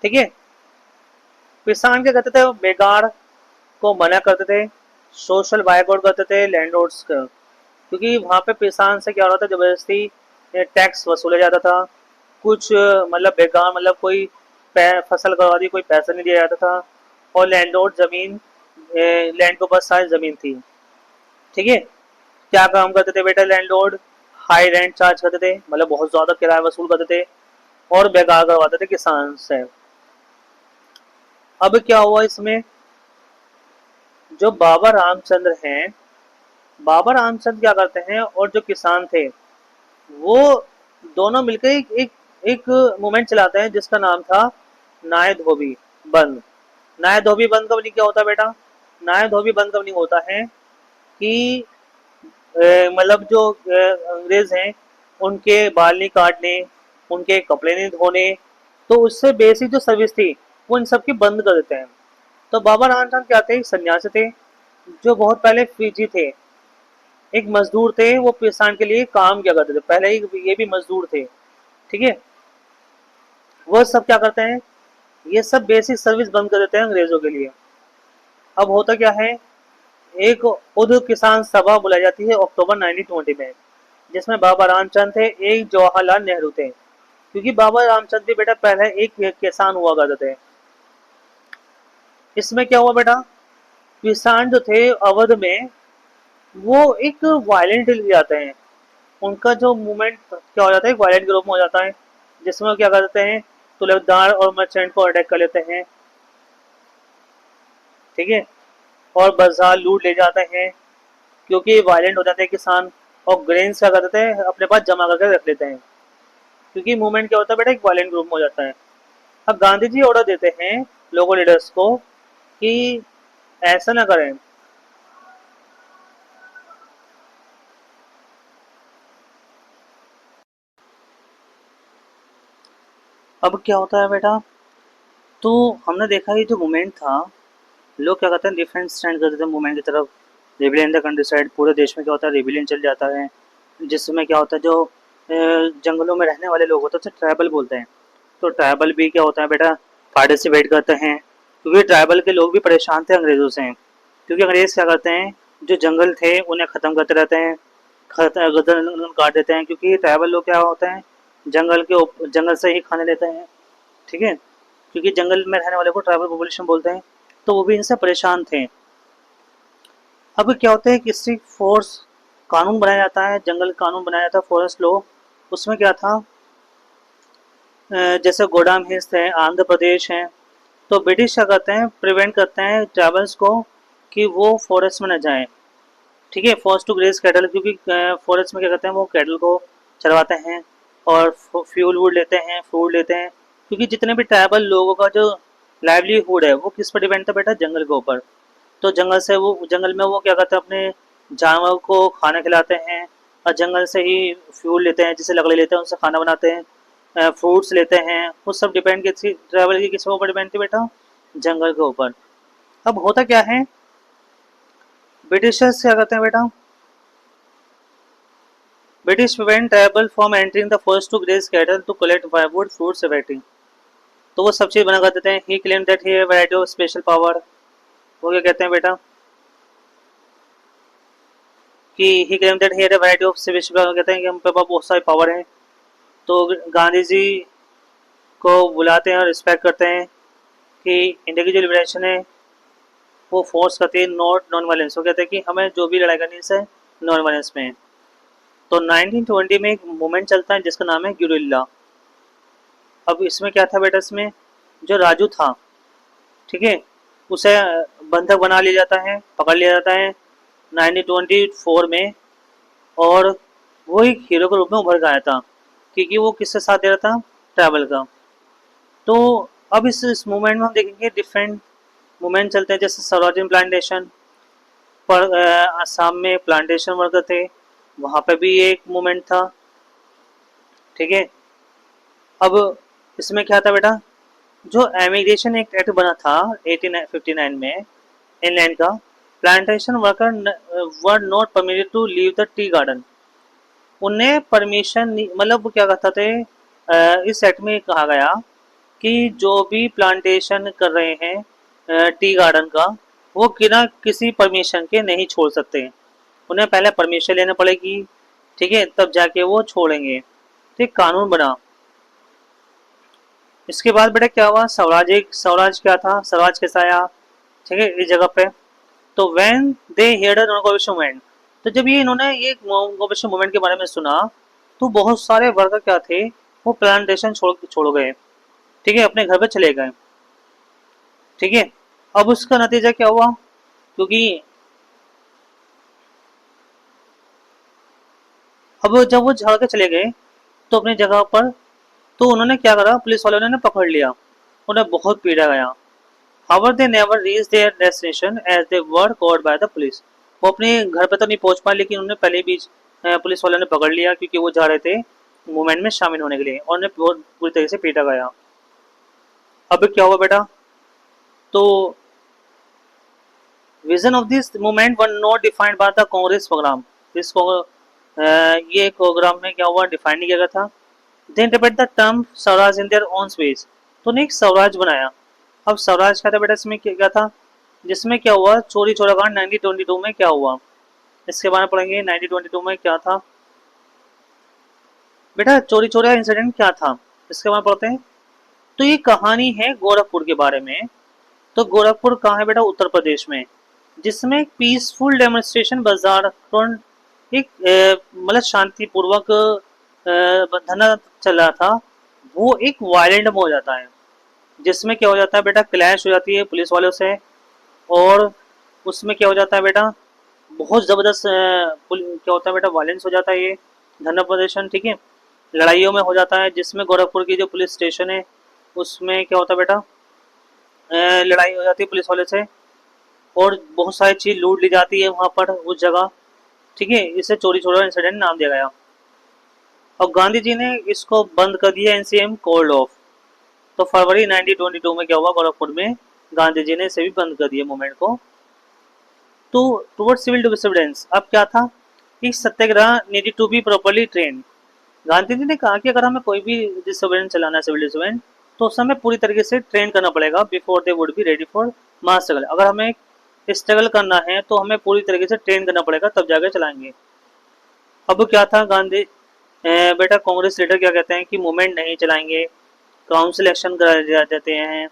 Speaker 1: ठीक है। किसान क्या करते थे, बेगाड़ को मना करते थे, सोशल बायकॉट करते थे लैंडलॉर्ड्स का, क्योंकि वहां पे किसान से क्या हो रहा था, जबरदस्ती टैक्स वसूला जाता था। कुछ मतलब बेगार, मतलब कोई फसल करवा दी, कोई पैसा नहीं दिया जाता था। और लैंडलॉर्ड जमीन, लैंड के ऊपर सारी जमीन थी, ठीक है। क्या काम करते थे बेटा लैंडलॉर्ड, हाई रेंट चार्ज करते थे, मतलब बहुत ज्यादा किराया वसूल करते थे, और बेकार करवाते थे किसान से। अब क्या हुआ इसमें, जो बाबा रामचंद्र हैं, बाबा रामचंद्र क्या करते हैं, और जो किसान थे वो दोनों मिलकर एक मूवमेंट चलाते हैं जिसका नाम था नाय धोबी बंद। नाय धोबी बंद का मतलब क्या होता है बेटा, नाय धोबी बंद का मतलब होता है कि मतलब जो अंग्रेज हैं उनके बाल नहीं काटने, उनके कपड़े नहीं धोने, तो उससे बेसिक जो सर्विस थी वो इन सब की बंद कर देते हैं। तो बाबा रामचंद्र क्या थे, सन्यासी थे, जो बहुत पहले फीजी थे, एक मजदूर थे, वो किसान के लिए काम किया करते थे, पहले ही ये भी मजदूर थे, ठीक है। वो सब क्या करते हैं, ये सब बेसिक सर्विस बंद कर देते हैं अंग्रेजों के लिए। अब होता क्या है, एक उर्दू किसान सभा बुलाई जाती है अक्टूबर 1920 में, जिसमें बाबा रामचंद्र थे, एक जवाहरलाल नेहरू थे, क्योंकि बाबा रामचंद्र भी बेटा पहले एक किसान हुआ करते थे। इसमें क्या हुआ बेटा, किसान जो थे अवध में वो एक वायलेंट जाते हैं, उनका जो मूवमेंट क्या हो जाता है, एक वायलेंट ग्रुप में हो जाता है, जिसमें वो क्या करते हैं, तुलबदार और मर्चेंट को अटैक कर लेते हैं, ठीक है, और बाजार लूट ले जाते हैं, क्योंकि वायलेंट हो जाते हैं किसान। और ग्रेन्स क्या करते हैं, अपने पास जमा करके रख लेते हैं, क्योंकि मूवमेंट क्या होता है बेटा, एक वायलेंट ग्रुप में हो जाता है। अब गांधी जी ऑर्डर देते हैं लोगों लीडर्स को कि ऐसा ना करें। अब क्या होता है बेटा, तो हमने देखा ये जो मूवमेंट था, लोग क्या करते हैं, डिफरेंट स्टैंड करते थे मूवमेंट की तरफ। रेबिलियन द कंट्री साइड, पूरे देश में क्या होता है, रेबिलियन चल जाता है, जिसमें क्या होता है, जो जंगलों में रहने वाले लोग होते हैं उसे ट्राइबल बोलते हैं। तो ट्राइबल भी क्या होता है बेटा, पार्टिसिपेट करते हैं, क्योंकि ट्राइबल के लोग भी परेशान थे अंग्रेज़ों से, क्योंकि अंग्रेज़ क्या करते हैं, जो जंगल थे उन्हें ख़त्म करते रहते हैं, गर्दन काट देते हैं, क्योंकि ट्राइबल लोग क्या होते हैं, जंगल से ही खाने लेते हैं, ठीक है, क्योंकि जंगल में रहने वाले को ट्राइबल पॉपुलेशन बोलते हैं। तो वो भी इनसे परेशान थे। अब क्या होता है कि स्ट्रिक्ट फोर्स कानून बनाया जाता है, जंगल कानून बनाया जाता है, फॉरेस्ट लॉ। उसमें क्या था, जैसे गोडाम हिल्स है, आंध्र प्रदेश है, तो ब्रिटिश क्या करते हैं, प्रिवेंट करते हैं ट्राइबल्स को कि वो फॉरेस्ट में न जाएं, ठीक है, फॉरेस्ट टू ग्रेज कैटल, क्योंकि फॉरेस्ट में क्या करते हैं, वो कैटल को चरवाते हैं और फ्यूल वूड लेते हैं, फूड लेते हैं, क्योंकि जितने भी ट्राइबल लोगों का जो लाइवलीहुड है वो किस पर डिपेंड था बेटा, जंगल के ऊपर। तो जंगल में वो क्या करते हैं, अपने जानवर को खाना खिलाते हैं, और जंगल से ही फ्यूल लेते हैं, जिसे लकड़ी लेते हैं उनसे खाना बनाते हैं, फ्रूट्स लेते हैं, वो सब डिपेंड किसी ट्रैवल की किस ऊपर डिपेंड थी बेटा, जंगल के ऊपर। अब होता क्या है, ब्रिटिशर्स क्या करते हैं बेटा, British prevent tribal from entering the forest to graze cattle to collect firewood fruits everything. तो वो सब चीज बना कर देते हैं। He claim that he variety of special power. वो क्या कहते हैं बेटा कि he claim that he variety of special power, कहते हैं कि हम पे पास बहुत सारी पावर है। तो गांधी जी को बुलाते हैं और रिस्पेक्ट करते हैं कि इंडिया की जो लिबरेशन है वो फोर्स करती है नॉट नॉन वायलेंस। वो कहते हैं कि हमें जो भी लड़ाई करनी है इसे नॉन वायलेंस में। तो 1920 में एक मूवमेंट चलता है जिसका नाम है गुरिल्ला। अब इसमें क्या था बेटा, इसमें जो राजू था, ठीक है, उसे बंधक बना लिया जाता है, पकड़ लिया जाता है 1924 में। और वो एक हीरो के रूप में उभर के आया था क्योंकि वो किससे साथ दे रहा था, ट्रैवल का। तो अब इस मूवमेंट में हम देखेंगे डिफरेंट मूवमेंट चलते हैं, जैसे स्वराज प्लांटेशन पर आसाम में प्लांटेशन वर्कर थे, वहाँ पे भी एक मूवमेंट था, ठीक है। अब इसमें क्या था बेटा, जो एमिग्रेशन एक्ट बना था 1859 में इंग्लैंड का, plantation worker were not permitted to leave the tea garden. उन्हें परमिशन, मतलब वो क्या कहता थे, इस एक्ट में कहा गया कि जो भी प्लांटेशन कर रहे हैं टी गार्डन का, वो बिना किसी परमिशन के नहीं छोड़ सकते। उन्हें पहले परमिशन लेना पड़ेगी, ठीक है, तब जाके वो छोड़ेंगे। तो एक कानून बना। इसके बाद बेटा क्या हुआ, स्वराज, एक स्वराज क्या था, स्वराज कैसा आया, ठीक है, इस जगह पे। तो when they heard non cooperation movement, तो जब ये इन्होंने ये कोऑपरेशन मूवमेंट के बारे में सुना, तो बहुत सारे वर्कर क्या थे, वो प्लांटेशन छोड़ गए, ठीक है, अपने घर पे चले गए, ठीक है। अब उसका नतीजा क्या हुआ, क्योंकि अब जब वो झाड़ के चले गए तो अपनी जगह पर, तो उन्होंने क्या करा, पुलिस वालों ने पकड़ लिया, उन्हें बहुत पीटा गया। However, they never reached their destination as they were caught by the police. वो अपने घर पे तो नहीं पहुंच पाए, लेकिन उन्हें पहले भी पुलिस वालों ने पकड़ लिया क्योंकि वो जा रहे थे मूवमेंट में शामिल होने के लिए, और उन्हें बहुत बुरी तरीके से पीटा गया। अब क्या हुआ बेटा, तो vision of this movement were not defined by the Congress programme. इस ये प्रोग्राम में क्या हुआ, डिफाइन नहीं किया गया था। They interpret the term Swaraj in their own ways. तो उन्हें एक स्वराज बनाया। अब स्वराज क्या था बेटा, इसमें क्या था, जिसमें क्या हुआ, चोरी चोरा कांड 1922 में क्या हुआ, इसके बारे में पढ़ेंगे। 1922 में क्या था बेटा, चोरी चोरा इंसिडेंट क्या था, इसके बारे में पढ़ते हैं। तो ये कहानी है गोरखपुर के बारे में। तो गोरखपुर कहाँ है बेटा, उत्तर प्रदेश में, जिसमें एक पीसफुल डेमोन्स्ट्रेशन बाजार फ्रंट, एक मतलब शांतिपूर्वक धरना चल रहा था, वो एक वायलेंट में हो जाता है, जिसमें क्या हो जाता है बेटा, क्लैश हो जाती है पुलिस वालों से। और उसमें क्या हो जाता है बेटा, बहुत ज़बरदस्त क्या होता है बेटा, वायलेंस हो जाता है, ये धरना प्रदर्शन, ठीक है, लड़ाइयों में हो जाता है। जिसमें गोरखपुर की जो पुलिस स्टेशन है उसमें क्या होता है बेटा, लड़ाई हो जाती है पुलिस वाले से, और बहुत सारी चीज़ लूट ली जाती है वहाँ पर उस जगह, ठीक है। इसे चोरी चोरा इंसिडेंट नाम दिया गया। और गांधी जी ने इसको बंद कर दिया, एनसीएम कोल्ड ऑफ। तो फरवरी 1922 में क्या हुआ, गोरखपुर में गांधी जी ने इसे भी बंद कर दिया मूवमेंट को। तो टुवर्ड सिविल डिसोबीडियंस, अब क्या था, कि satyagraha needed to be properly train. Gandhi ji ने कहा कि अगर हमें कोई भी डिसोबीडियंस चलाना है, सिविल डिसोबीडियंस, तो उस हमें पूरी तरीके से ट्रेन करना पड़ेगा before they would be ready for mass struggle. अगर हमें स्ट्रगल करना है तो हमें पूरी तरीके से ट्रेन करना पड़ेगा, तब जाकर चलाएंगे। अब क्या था, गांधी बेटा कांग्रेस लीडर क्या कहते हैं कि मूवमेंट नहीं चलाएंगे, काउंसिल एक्शन करा देते हैं,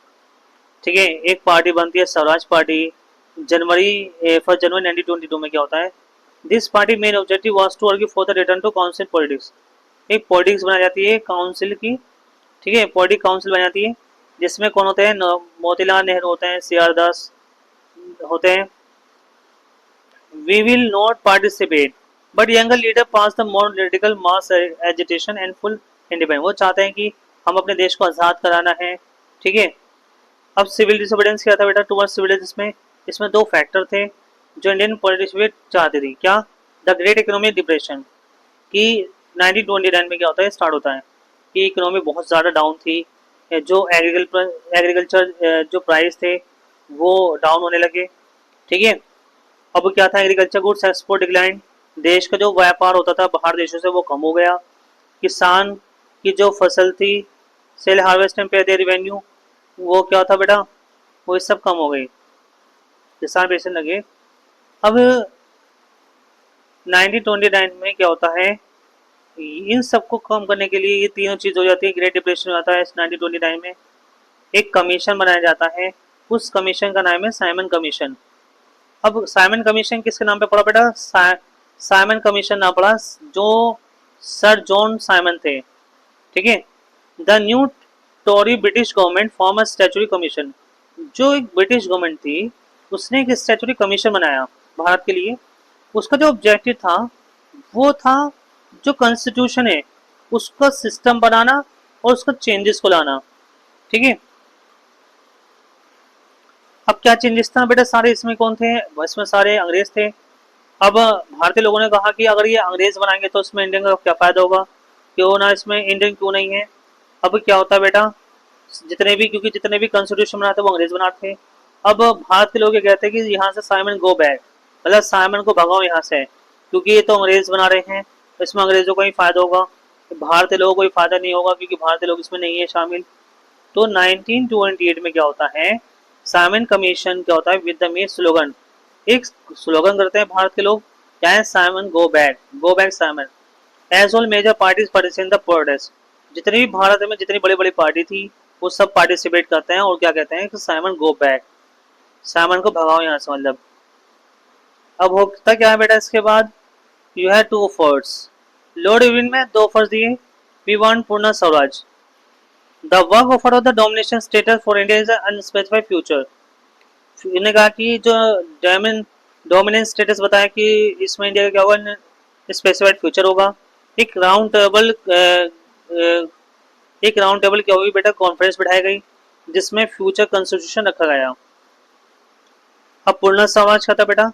Speaker 1: ठीक है। एक पार्टी बनती है स्वराज पार्टी। जनवरी 1 जनवरी 1922 में क्या होता है, this party main objective was to argue for the return to council politics. एक पॉलिटिक्स बनाई जाती है काउंसिल की, ठीक है, पॉलिटिक काउंसिल बनाई जाती है, जिसमें कौन होते हैं, मोतीलाल नेहरू होते हैं, सी आर दास होते हैं। We will not participate but younger leader pass the more political mass agitation and full independence. वो चाहते हैं कि हम अपने देश को आज़ाद कराना है, ठीक है। अब सिविल डिसोबीडियंस क्या था बेटा, टुवर्ड्स सिविल इसमें इसमें दो फैक्टर थे जो इंडियन पॉलिटिक्स में चाहते थे। क्या, द ग्रेट इकोनॉमिक डिप्रेशन, कि 1929 में क्या होता है, स्टार्ट होता है कि इकोनॉमी बहुत ज़्यादा डाउन थी, जो एग्रीकल्चर जो प्राइस थे वो डाउन होने लगे, ठीक है। अब क्या था, एग्रीकल्चर गुड्स एक्सपोर्ट डिक्लाइन, देश का जो व्यापार होता था बाहर देशों से वो कम हो गया। किसान की जो फसल थी, सेल हार्वेस्ट एंड पे दे रेवेन्यू, वो क्या था बेटा, वो सब कम हो गई, किसान बेचने लगे। अब 1929 में क्या होता है, इन सबको कम करने के लिए ये तीनों चीज हो जाती है, ग्रेट डिप्रेशन हो जाता है 1929 में। एक कमीशन बनाया जाता है, उस कमीशन का नाम है साइमन कमीशन। अब साइमन कमीशन किसके नाम पे पड़ा बेटा, साइमन कमीशन नाम पड़ा जो सर जॉन साइमन थे, ठीक है। The new Tory British government form a statutory commission, जो एक ब्रिटिश गवर्नमेंट थी उसने एक स्टैचुरी कमीशन बनाया भारत के लिए। उसका जो ऑब्जेक्टिव था वो था जो कॉन्स्टिट्यूशन है उसका सिस्टम बनाना और उसका चेंजेस को लाना, ठीक है। अब क्या चेंजेस था बेटा, सारे इसमें कौन थे, इसमें सारे अंग्रेज थे। अब भारतीय लोगों ने कहा कि अगर ये अंग्रेज बनाएंगे तो इसमें इंडियन का क्या फायदा होगा, क्यों ना इसमें इंडियन क्यों नहीं है। अब क्या होता है बेटा, जितने भी, क्योंकि जितने भी कॉन्स्टिट्यूशन बनाते वो अंग्रेज बनाते थे। अब भारत के लोग ये कहते हैं कि यहाँ से साइमन गो बैक, मतलब साइमन को भगाओ यहाँ से, क्योंकि ये तो अंग्रेज बना रहे हैं, इसमें अंग्रेजों को ही फायदा होगा, भारतीय लोगों को कोई फायदा नहीं होगा क्योंकि भारतीय लोग इसमें नहीं है शामिल। तो 1928 में क्या होता है, साइमन कमीशन क्या होता है, विद द मी स्लोगन, एक स्लोगन करते हैं भारत के लोग, क्या है, Simon go back Simon, as all major parties participate in the protest. जितनी भी भारत में जितनी बड़ी बड़ी पार्टी थी वो सब पार्टिसिपेट करते हैं और क्या कहते हैं कि साइमन गो बैक, साइमन को भगाओ यहाँ से, मतलब। अब होता क्या है बेटा इसके बाद, you have to offers, Lord Irwin में दो ऑफर्स दिए, वी वांट पूर्ण Swaraj, the work offer of the domination status for India is unspecified future. इन्होंने कहा कि जो डोमिनेंस स्टेटस बताया कि इसमें इंडिया का क्या होगा, स्पेसिफाइड फ्यूचर होगा। एक राउंड टेबल एक राउंड टेबल क्या होगी बेटा, कॉन्फ्रेंस बिठाई गई जिसमें फ्यूचर कॉन्स्टिट्यूशन रखा गया। अब पूर्ण समाज का था बेटा,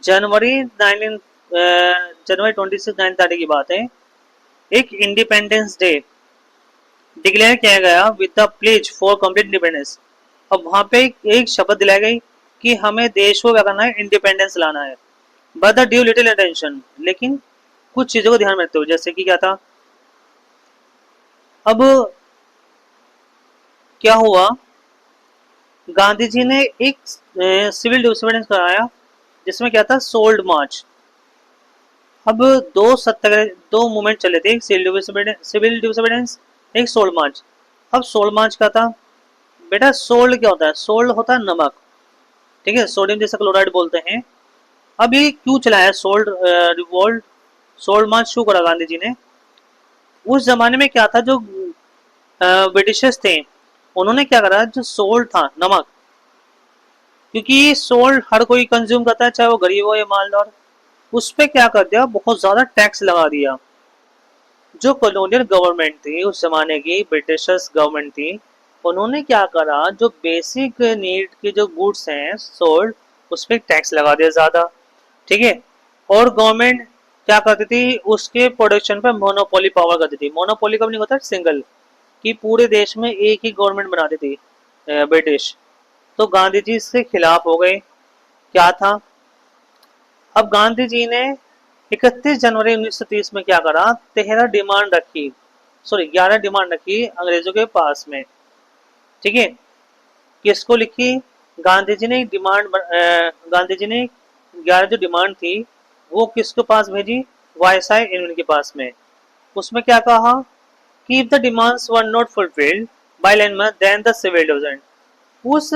Speaker 1: जनवरी 19 जनवरी 26 1930 की बात है, एक इंडिपेंडेंस डे डिक्लेयर किया गया with the pledge for complete independence. अब वहां पे एक शपथ दिलाई गई कि हमें देश को क्या करना है, इंडिपेंडेंस लाना है, but the due little attention, लेकिन कुछ चीजों को ध्यान में रखते हुए, जैसे कि क्या था, अब क्या हुआ, गांधी जी ने एक सिविल डिसोबीडियंस कराया जिसमें क्या था, सोल्ड मार्च। अब दो सत्याग्रह, दो मूवमेंट चले थे, एक सिविल डिसोबीडियंस, एक सोल्ड मार्च। अब सोल्ड मार्च का था बेटा, सोल्ड क्या होता है, सोल्ड होता है नमक, ठीक है, सोडियम जैसे क्लोराइड बोलते हैं। अब ये क्यों चलाया सोल्ड रिवोल्ट, सोल्ड मार्च क्यों करा गांधी जी ने, उस जमाने में क्या था, जो ब्रिटिशर्स थे उन्होंने क्या करा, जो सोल्ड था नमक, क्योंकि सोल्ड हर कोई कंज्यूम करता है चाहे वो गरीब हो या मालदार, उस पर क्या कर दिया, बहुत ज्यादा टैक्स लगा दिया। जो कॉलोनियल गवर्नमेंट थी उस जमाने की, ब्रिटिशर्स गवर्नमेंट थी, उन्होंने क्या करा, जो बेसिक नीड के जो गुड्स हैं सोल्ड, उस पर टैक्स लगा दिया ज्यादा, ठीक है। और गवर्नमेंट क्या करती थी, उसके प्रोडक्शन पर मोनोपोली पावर करती थी। मोनोपोली कब नहीं होता, सिंगल, कि पूरे देश में एक ही गवर्नमेंट बनाती थी ब्रिटिश। तो गांधी जी इसके खिलाफ हो गए। क्या था, अब गांधी जी ने 31 जनवरी 1930 में क्या करा, 13 डिमांड रखी, सॉरी 11 डिमांड रखी अंग्रेजों के पास में, ठीक है। किसको लिखी, गांधी जी ने डिमांड, गांधी जी ने 11 जो डिमांड थी वो किसके पास भेजी, वायसराय इरविन के पास में। उसमें क्या कहा कि if the demands were not fulfilled by landmark then the civil division. उस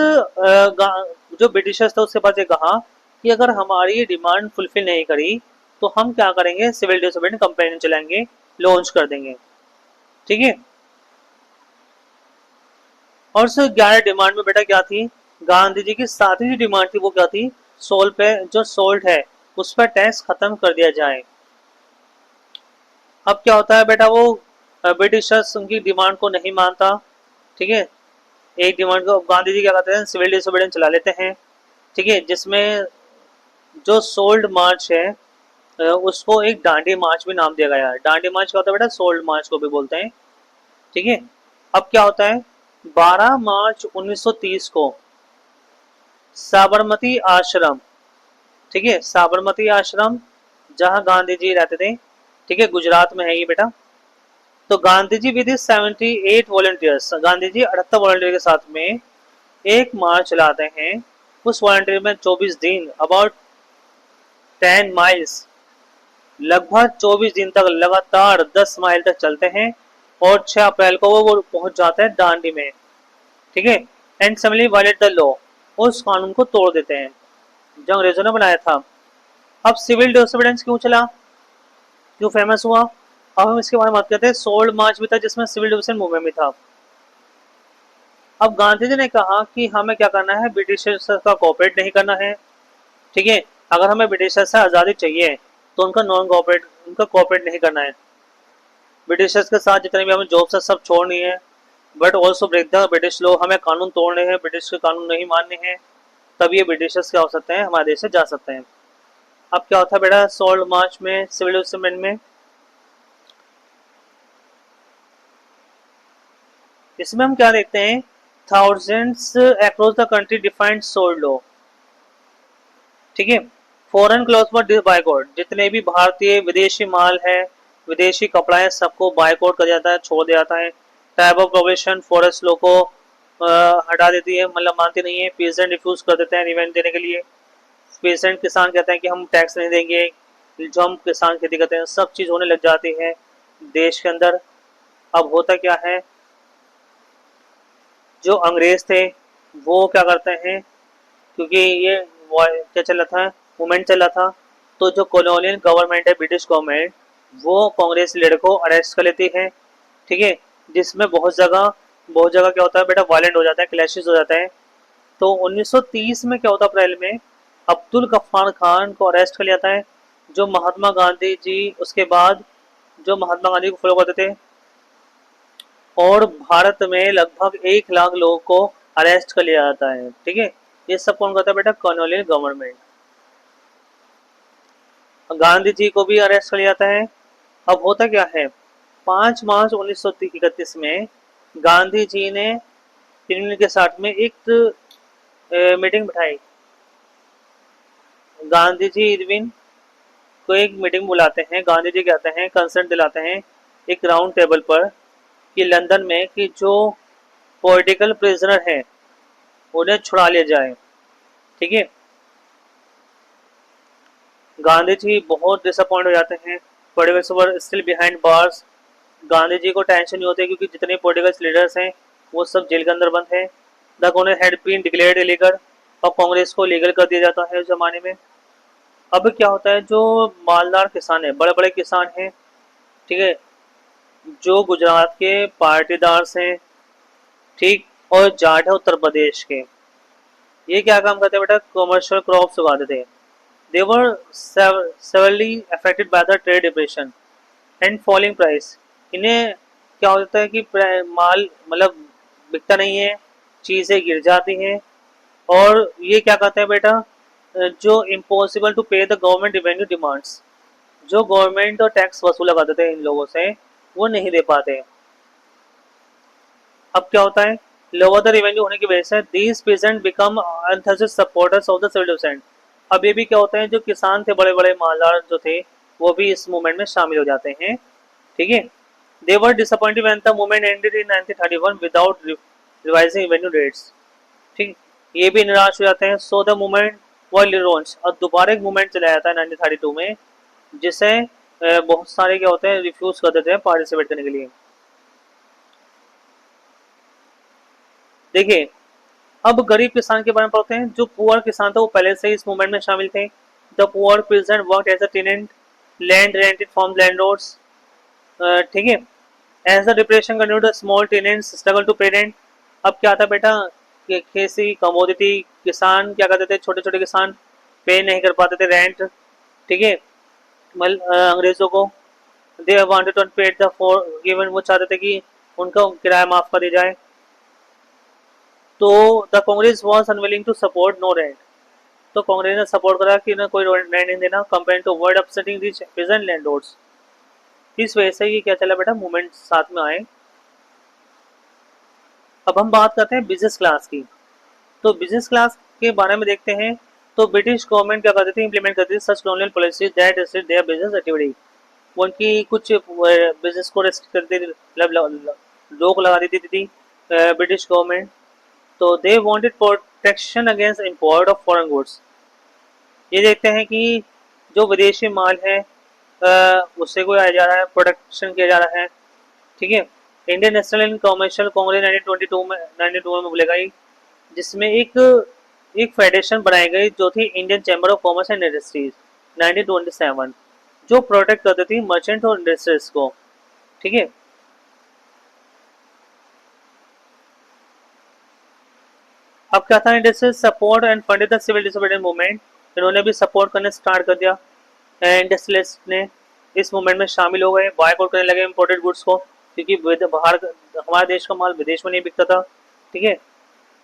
Speaker 1: जो ब्रिटिशर्स था उसके पास ये कहा कि अगर हमारी ये डिमांड फुलफिल नहीं करी तो हम क्या करेंगे, सिविल डिसोबीडियंस कंप्लेन चलाएंगे, लॉन्च कर देंगे, ठीक है। और उस 11 डिमांड में बेटा क्या थी, गांधी जी की सातवीं डिमांड थी वो क्या थी, सोल पे जो सोल्ट है उस पर टैक्स खत्म कर दिया जाए। अब क्या होता है बेटा, वो ब्रिटिशर्स उनकी डिमांड को नहीं मानता, ठीक है। एक डिमांड को गांधी जी क्या करते हैं, सिविल डिसोबीडियंस चला लेते हैं, ठीक है, जिसमें जो सोल्ड मार्च है उसको एक डांडी मार्च भी नाम दिया गया है। डांडी मार्च क्या होता है बेटा, सोल्ड मार्च को भी बोलते हैं, ठीक है। अब क्या होता है, 12 मार्च 1930 को साबरमती आश्रम, ठीक है, साबरमती आश्रम जहाँ गांधी जी रहते थे, ठीक है, गुजरात में है ये बेटा। तो Gandhi ji with 78 volunteers, Gandhi ji 78 volunteer के साथ में एक मार्च चलाते हैं। उस वॉलंटियर में 24 दिन, अबाउट 10 माइल्स, लगभग 24 दिन तक लगातार 10 माइल तक चलते हैं, और 6 अप्रैल को वो पहुंच जाते हैं दांडी में, ठीक है। And similarly violate the law, उस कानून को तोड़ देते हैं जो अंग्रेजों ने बनाया था। अब सिविल डिसोबीडियंस क्यों चला, क्यों फेमस हुआ, अब हम इसके बारे में बात करते हैं। 16 मार्च भी था जिसमें सिविल डिसोबीडियंस मूवमेंट भी था। अब गांधी जी ने कहा कि हमें क्या करना है, ब्रिटिशर्स का कोऑपरेट नहीं करना है, ठीक है। अगर हमें ब्रिटिशर्स से आज़ादी चाहिए तो उनका नॉन कोऑपरेट, उनका कोऑपरेट नहीं करना है। ब्रिटिशर्स के साथ जितने भी हमें जॉब्स है सब छोड़नी है, but also break the British law, हमें कानून तोड़ने हैं, ब्रिटिश के कानून नहीं मानने हैं, तब ये ब्रिटिशर्स क्या हो सकते हैं, हमारे देश से जा सकते हैं। अब क्या होता है बेटा 16 मार्च में सिविल डिसोबीडियंस में, इसमें हम क्या देखते हैं, thousands across the country defined sold law, ठीक है। फॉरेन क्लॉथ पर बाइकआउट, जितने भी भारतीय विदेशी माल है, विदेशी कपड़ा है, सबको बाइकआउट कर जाता है, छोड़ दिया जाता है। Type of provision forest law को हटा देती है, मतलब मानती नहीं है। पीसेंट रिफ्यूज कर देते हैं रिवेंज देने के लिए। पीसेंट किसान कहते हैं कि हम टैक्स नहीं देंगे, जो हम किसान खेती करते हैं, सब चीज़ होने लग जाती है देश के अंदर। अब होता क्या है, जो अंग्रेज थे वो क्या करते हैं, क्योंकि ये क्या चल रहा था, मूवमेंट चल रहा था, तो जो कॉलोनियल गवर्नमेंट है, ब्रिटिश गवर्नमेंट, वो कांग्रेस लीडर को अरेस्ट कर लेती है, ठीक है। जिसमें बहुत जगह क्या होता है बेटा, वायलेंट हो जाता है, क्लैशेस हो जाता है। तो 1930 में क्या होता है, अप्रैल में अब्दुल गफ्फार खान को अरेस्ट कर लिया जाता है, जो महात्मा गांधी जी, उसके बाद जो महात्मा गांधी को फॉलो करते थे, और भारत में लगभग 1 लाख लोगों को अरेस्ट कर लिया जाता है, ठीक है। ये सब कौन करता है बेटा, कॉलोनियल गवर्नमेंट। गांधी जी को भी अरेस्ट कर लिया जाता है। अब होता क्या है, 5 मार्च 1931 में गांधी जी ने इरविन के साथ में एक मीटिंग बिठाई। गांधी जी इरविन को एक मीटिंग बुलाते हैं, गांधी जी कहते हैं, कंसर्न दिलाते हैं एक राउंड टेबल पर, कि लंदन में कि जो पॉलिटिकल प्रिजनर हैं उन्हें छुड़ा लिया जाए, ठीक है। गांधी जी बहुत डिसअपॉइंट हो जाते हैं, politicals were still behind bars. Gandhi ji को टेंशन नहीं होती क्योंकि जितने पॉलिटिकल लीडर्स हैं वो सब जेल के अंदर बंद हैं। The Congress had been declared illegal, और कांग्रेस को लीगल कर दिया जाता है उस जमाने में। अब क्या होता है, जो मालदार किसान है, बड़े बड़े किसान हैं, ठीक है, जो गुजरात के पाटीदार हैं, ठीक, और जाट है उत्तर प्रदेश के, ये क्या काम करते हैं बेटा, कमर्शियल क्रॉप्स उगाते थे। दे वर severely affected by the trade depression and falling price। इन्हें क्या होता है कि माल मतलब बिकता नहीं है, चीज़ें गिर जाती हैं, और ये क्या कहते हैं बेटा, जो इम्पॉसिबल टू पे द गवर्नमेंट रेवेन्यू डिमांड्स, जो गवर्नमेंट और टैक्स वसूला करते थे इन लोगों से, वो नहीं दे पाते। अब क्या होता है, लोअर द रेवेन्यू होने की वजह से these peasant become enthusiastic supporters of the civil defence. अब ये भी क्या होता है, जो किसान थे, बड़े बड़े मालदार जो थे, वो भी इस मूवमेंट में शामिल हो जाते हैं, ठीक है। They were disappointed when the movement ended in 1931 without revising revenue rates, ठीक, ये भी निराश हो जाते हैं। So the movement were launch, और दोबारा एक मूवमेंट चलाया जाता है 1932 में, जिसे बहुत सारे क्या होते हैं, रिफ्यूज कर देते हैं पार्टिसिपेट करने के लिए। देखिए, अब गरीब किसान के बारे में पढ़ते हैं। जो पुअर किसान था वो पहले से ही इस मूवमेंट में शामिल थे। The poor peasant work as a tenant, land rented from landlords, ठीक है। As the depression continued, small tenants struggle to pay rent. अब क्या था बेटा, खेती कमोडिटी, किसान क्या करते थे, छोटे छोटे किसान पे नहीं कर पाते थे रेंट, ठीक है, अंग्रेजों को। दे वांटेड टू पे द फॉर गिवन, वो चाहते थे कि उनका किराया माफ कर दिया जाए। तो the Congress was unwilling to support no rent, तो कांग्रेस ने सपोर्ट करा कि ना कोई रेंट नहीं देना, compare to word upsetting rich present landlords. इस वजह से ये क्या चला बेटा, मूवमेंट साथ में आए। अब हम बात करते हैं बिजनेस क्लास की। तो बिजनेस क्लास के बारे में देखते हैं। तो ब्रिटिश गवर्नमेंट क्या करती थी, इम्प्लीमेंट करती थी such colonial policy that restrict their business activity. उनकी कुछ बिजनेस को रेस्ट्रिक्ट करती थी, मतलब रोक लगा देती थी ब्रिटिश गवर्नमेंट। तो they wanted protection against import of foreign goods. ये देखते हैं कि जो विदेशी माल है उससे कोई आया जा रहा है, प्रोटेक्शन किया जा रहा है। ठीक है। Indian national and commercial Congress 1922 में बोले गई, जिसमें एक एक फेडरेशन बनाई गई जो थी Indian chamber of commerce and industries 1927, जो प्रोटेक्ट करती थी मर्चेंट और इंडस्ट्रीज को। ठीक है। अब क्या था, industries support and funded the civil disobedience movement. इन्होंने भी सपोर्ट करने स्टार्ट कर दिया, इंडस्ट्रियलिस्ट ने इस मूवमेंट में शामिल हो गए, बॉयकॉट करने लगे इम्पोर्टेड गुड्स को, क्योंकि बाहर हमारे देश का माल विदेश में नहीं बिकता था। ठीक है।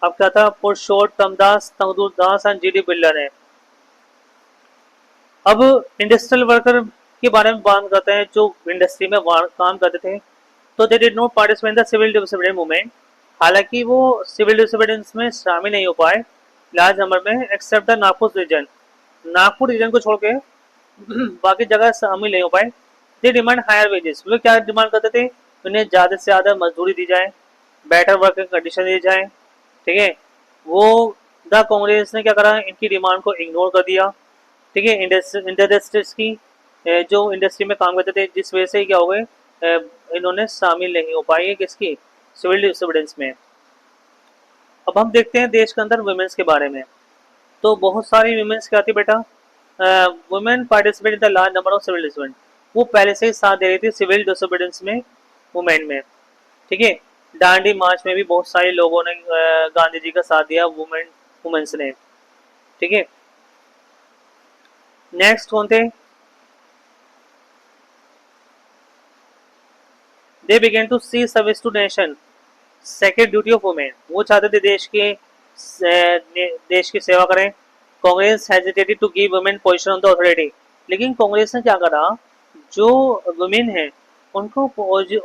Speaker 1: अब क्या था, पुरशोट तमदास तमदुदास एंड जीडी बिल्डर है। अब इंडस्ट्रियल वर्कर के बारे में बात करते हैं जो इंडस्ट्री में काम करते थे। तो they did not participate in the civil disobedience movement. हालांकि वो सिविल डिसोबीडियंस में शामिल नहीं हो पाए लार्ज नंबर में, except the Nagpur region. Nagpur region को छोड़ के बाकी जगह शामिल नहीं हो पाए। They demand higher wages. वो क्या डिमांड करते थे, उन्हें ज़्यादा से ज़्यादा मजदूरी दी जाए, बेटर वर्किंग कंडीशन दी जाए। ठीक है। वो द कांग्रेस ने क्या करा, इनकी डिमांड को इग्नोर कर दिया। ठीक है। इंडस्ट्रीज की जो इंडस्ट्री में काम करते थे, जिस वजह से क्या हो गए, इन्होंने शामिल नहीं हो पाई किसकी, सिविल डिसोबीडियंस में। अब हम देखते हैं देश के अंदर वुमेन्स के बारे में। तो बहुत सारी वुमेन्स क्या थी बेटा, women participate in the large number of civil disobedience. वो पहले से ही साथ दे रही थी सिविल डिसोबीडियंस में, वुमेन में। ठीक है। दांडी मार्च में भी बहुत सारे लोगों ने गांधी जी का साथ दिया, वुमेन्स ने। ठीक है। नेक्स्ट कौन थे, they began to see service to nation second duty of women. वो चाहते थे देश की सेवा करें। Congress hesitated to give women position on the authority. लेकिन कांग्रेस ने क्या करा, जो वुमेन है उनको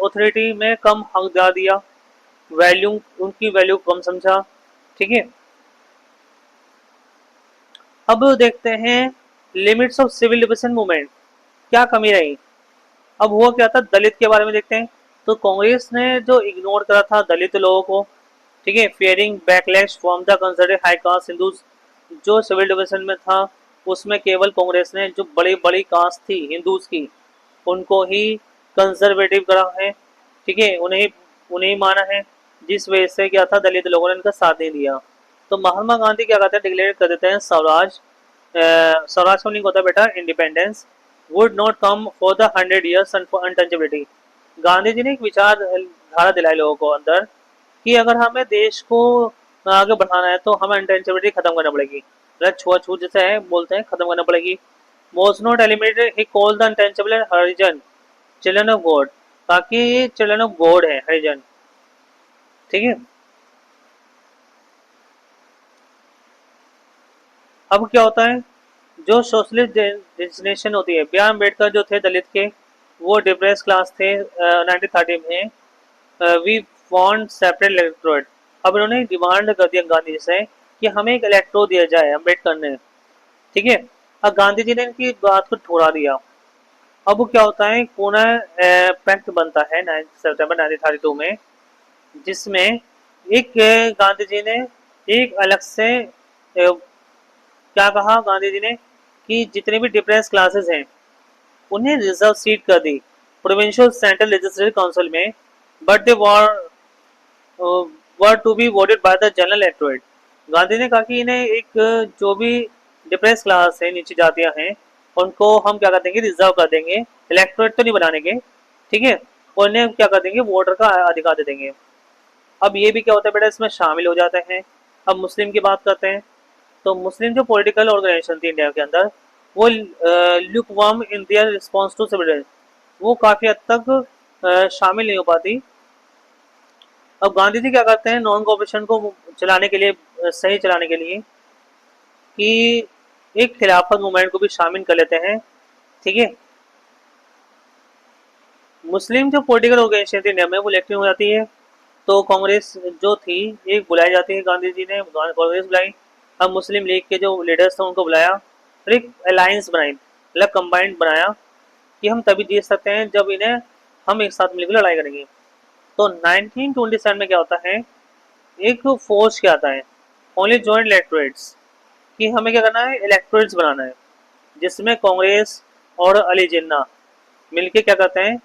Speaker 1: अथॉरिटी में कम हक दिया, वैल्यू उनकी वैल्यू कम समझा। ठीक है। अब देखते हैं limits of civil liberation movement, क्या कमी रही। अब हुआ क्या था, दलित के बारे में देखते हैं। तो कांग्रेस ने जो इग्नोर करा था दलित लोगों को, ठीक है, fearing backlash from the concerted high cast Hindus, जो सिविल डिविजन में था उसमें केवल कांग्रेस ने जो बड़ी बड़ी कास्ट थी हिंदूज की, उनको ही कंजर्वेटिव करा है। ठीक है, उन्हें उन्हें माना है, जिस वजह से क्या था, दलित लोगों ने इनका साथ नहीं दिया। तो महात्मा गांधी क्या कहते हैं, डिक्लेयर कर देते हैं स्वराज। स्वराज को नहीं होता बेटा, independence would not come for the 100 years untouchability. Gandhi ji ने एक विचार धारा दिलाई लोगों को अंदर कि अगर हमें देश को आगे बढ़ाना है तो हमें अनटचेबिलिटी खत्म करना पड़ेगी, मतलब छुआछूत जैसे है बोलते हैं, खत्म करना पड़ेगी। was not eliminated, he called the untouchable Harijan children of God, ताकि ये चिल्ड्रन ऑफ गॉड है हरिजन। ठीक है। अब क्या होता है, जो सोशलिस्ट डेजिग्नेशन होती है, बी आर अम्बेडकर जो थे दलित के, वो डिप्रेस क्लास थे 1930 में, वी वांट सेपरेट इलेक्टोरेट। अब इन्होंने डिमांड कर दिया गांधी जी से कि हमें एक इलेक्ट्रो दिया जाए, अम्बेडकर ने। ठीक है। अब गांधी जी ने इनकी बात को ठुकरा दिया। अब वो क्या होता है, पूना पैक्ट बनता है 9 सितंबर 1932 में, जिसमें एक गांधी जी ने एक अलग से क्या कहा गांधी जी ने कि जितने भी डिप्रेस क्लासेस हैं उन्हें रिजर्व सीट कर दी प्रोविंशियल सेंट्रल लेजिस्लेटिव काउंसिल में, but they were to be voted by the general electorate. Gandhi ने कहा कि इन्हें एक जो भी डिप्रेस क्लास है, नीची जातियां हैं, उनको हम क्या कर देंगे, रिजर्व कर देंगे, इलेक्टोरेट तो नहीं बनाएंगे। ठीक है। और इन्हें क्या कर देंगे, वोटर का अधिकार दे देंगे। अब ये भी क्या होता है बेटा, इसमें शामिल हो जाते हैं। अब मुस्लिम की बात करते हैं। तो मुस्लिम जो पॉलिटिकल ऑर्गेनाइजेशन थी इंडिया के अंदर, वो lukewarm in their response to civil, वो काफ़ी हद तक शामिल नहीं हो पाती। अब गांधी जी क्या करते हैं, नॉन कॉपरेशन को चलाने के लिए, सही चलाने के लिए, कि एक खिलाफत मूवमेंट को भी शामिल कर लेते हैं। ठीक है। मुस्लिम जो पॉलिटिकल ऑर्गेनाइजेशन थी इंडिया में, वो इलेक्टिव हो जाती है। तो कांग्रेस जो थी एक बुलाई जाती है, गांधी जी ने कांग्रेस बुलाई। अब मुस्लिम लीग के जो लीडर्स थे उनको बुलाया और एक अलायंस बनाई, मतलब कंबाइंड बनाया कि हम तभी जीत सकते हैं जब इन्हें हम एक साथ मिलकर लड़ाई करेंगे। तो 1927 में क्या होता है, एक फोर्स क्या आता है, ओनली जॉइंट इलेक्टोरेट्स, कि हमें क्या करना है, इलेक्टोरेट्स बनाना है जिसमें कांग्रेस और अली जिन्ना मिलके क्या करते हैं,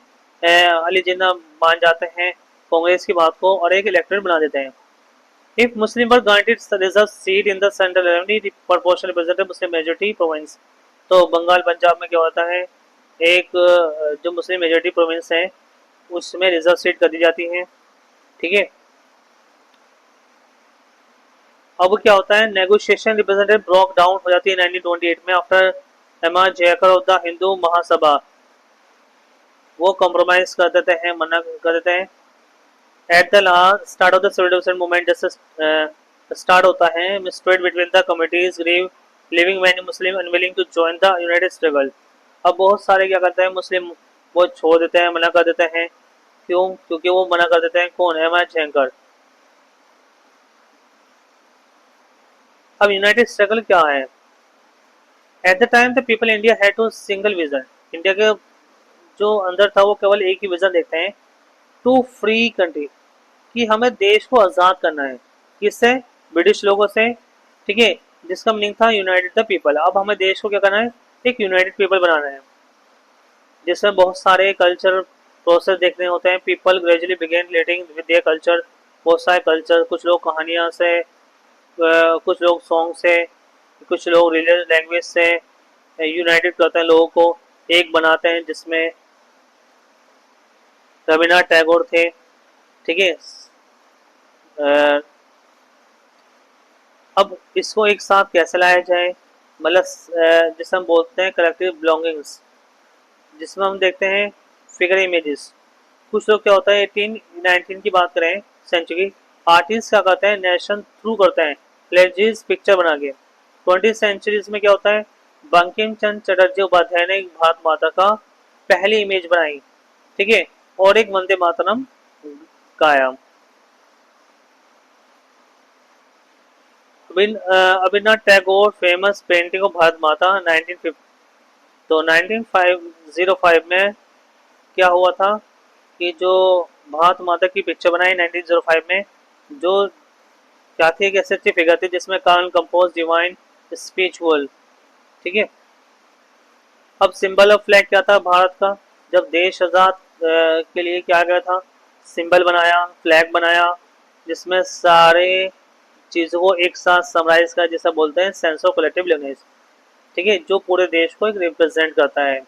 Speaker 1: अली जिन्ना मान जाते हैं कांग्रेस की बात को और एक इलेक्टोरेट बना देते हैं। If Muslim were granted reserve seat in the central assembly proportional representative Muslim majority province, तो बंगाल पंजाब में क्या होता है, एक जो मुस्लिम मेजॉरिटी प्रोविंस है उसमें रिजर्व सीट कर दी जाती है। ठीक है, अब क्या होता है, नेगोशिएशन रिप्रेजेंटेटिव ब्रोक डाउन हो जाती है 1928 में आफ्टर एमा जयकर ऑफ द हिंदू महासभा, वो कॉम्प्रोमाइज कर देते हैं, मना कर देते हैं। At the last start of the civil division movement जैसे स्टार्ट होता है, mistrust between the committees grew leaving many Muslim unwilling to join the united struggle. अब बहुत सारे क्या करते हैं मुस्लिम, वो छोड़ देते हैं, मना कर देते हैं। क्यों? क्योंकि वो मना कर देते हैं, कौन, एम एच जयकर। अब यूनाइटेड स्ट्रगल क्या है, at the time the people India had to single vision, India के जो अंदर था वो केवल एक ही विजन देखते हैं, टू फ्री कंट्री, कि हमें देश को आज़ाद करना है, किससे, ब्रिटिश लोगों से। ठीक है, जिसका मीनिंग था यूनाइटेड द पीपल। अब हमें देश को क्या करना है, एक यूनाइटेड पीपल बनाना है जिसमें बहुत सारे कल्चर प्रोसेस देखने होते हैं। People gradually begin relating with their culture, बहुत सारे कल्चर, कुछ लोग कहानियाँ से, कुछ लोग सॉन्ग से, कुछ लोग रिलीजियस लैंग्वेज से यूनाइटेड करते हैं, लोगों को एक बनाते हैं, जिसमें रविन्द्रनाथ टैगोर थे। ठीक है, अब इसको एक साथ कैसे लाया जाए, मतलब जिसे हम बोलते हैं कलेक्टिव बिलोंगिंग्स, जिसमें हम देखते हैं फिगर इमेजेस। कुछ लोग क्या होता है 1819 की बात करें सेंचुरी, आर्टिस्ट क्या करते हैं, नेशन थ्रू करते हैं लेजीज पिक्चर बना के। 20th सेंचुरीज में क्या होता है, बंकिम चंद्र चटर्जी उपाध्याय ने भारत माता का पहली इमेज बनाई। ठीक है, और एक वंदे मातरम गाया। Rabindranath Tagore famous painting of Bharat माता 1950, तो 1905 में क्या हुआ था कि जो भारत माता की पिक्चर बनाई 1905 में, जो क्या थी, एक ऐसी अच्छी फिगर थी जिसमें कार्ल कंपोज डिवाइन स्पिरिचुअल। ठीक है, अब सिंबल ऑफ फ्लैग क्या था भारत का, जब देश आजाद के लिए क्या गया था, सिंबल बनाया, फ्लैग बनाया, जिसमें सारे चीज़ों को एक साथ समराइज कर, जिसे बोलते हैं सेंस ऑफ कलेक्टिव लिवनेस। ठीक है, जो पूरे देश को एक रिप्रेजेंट करता है।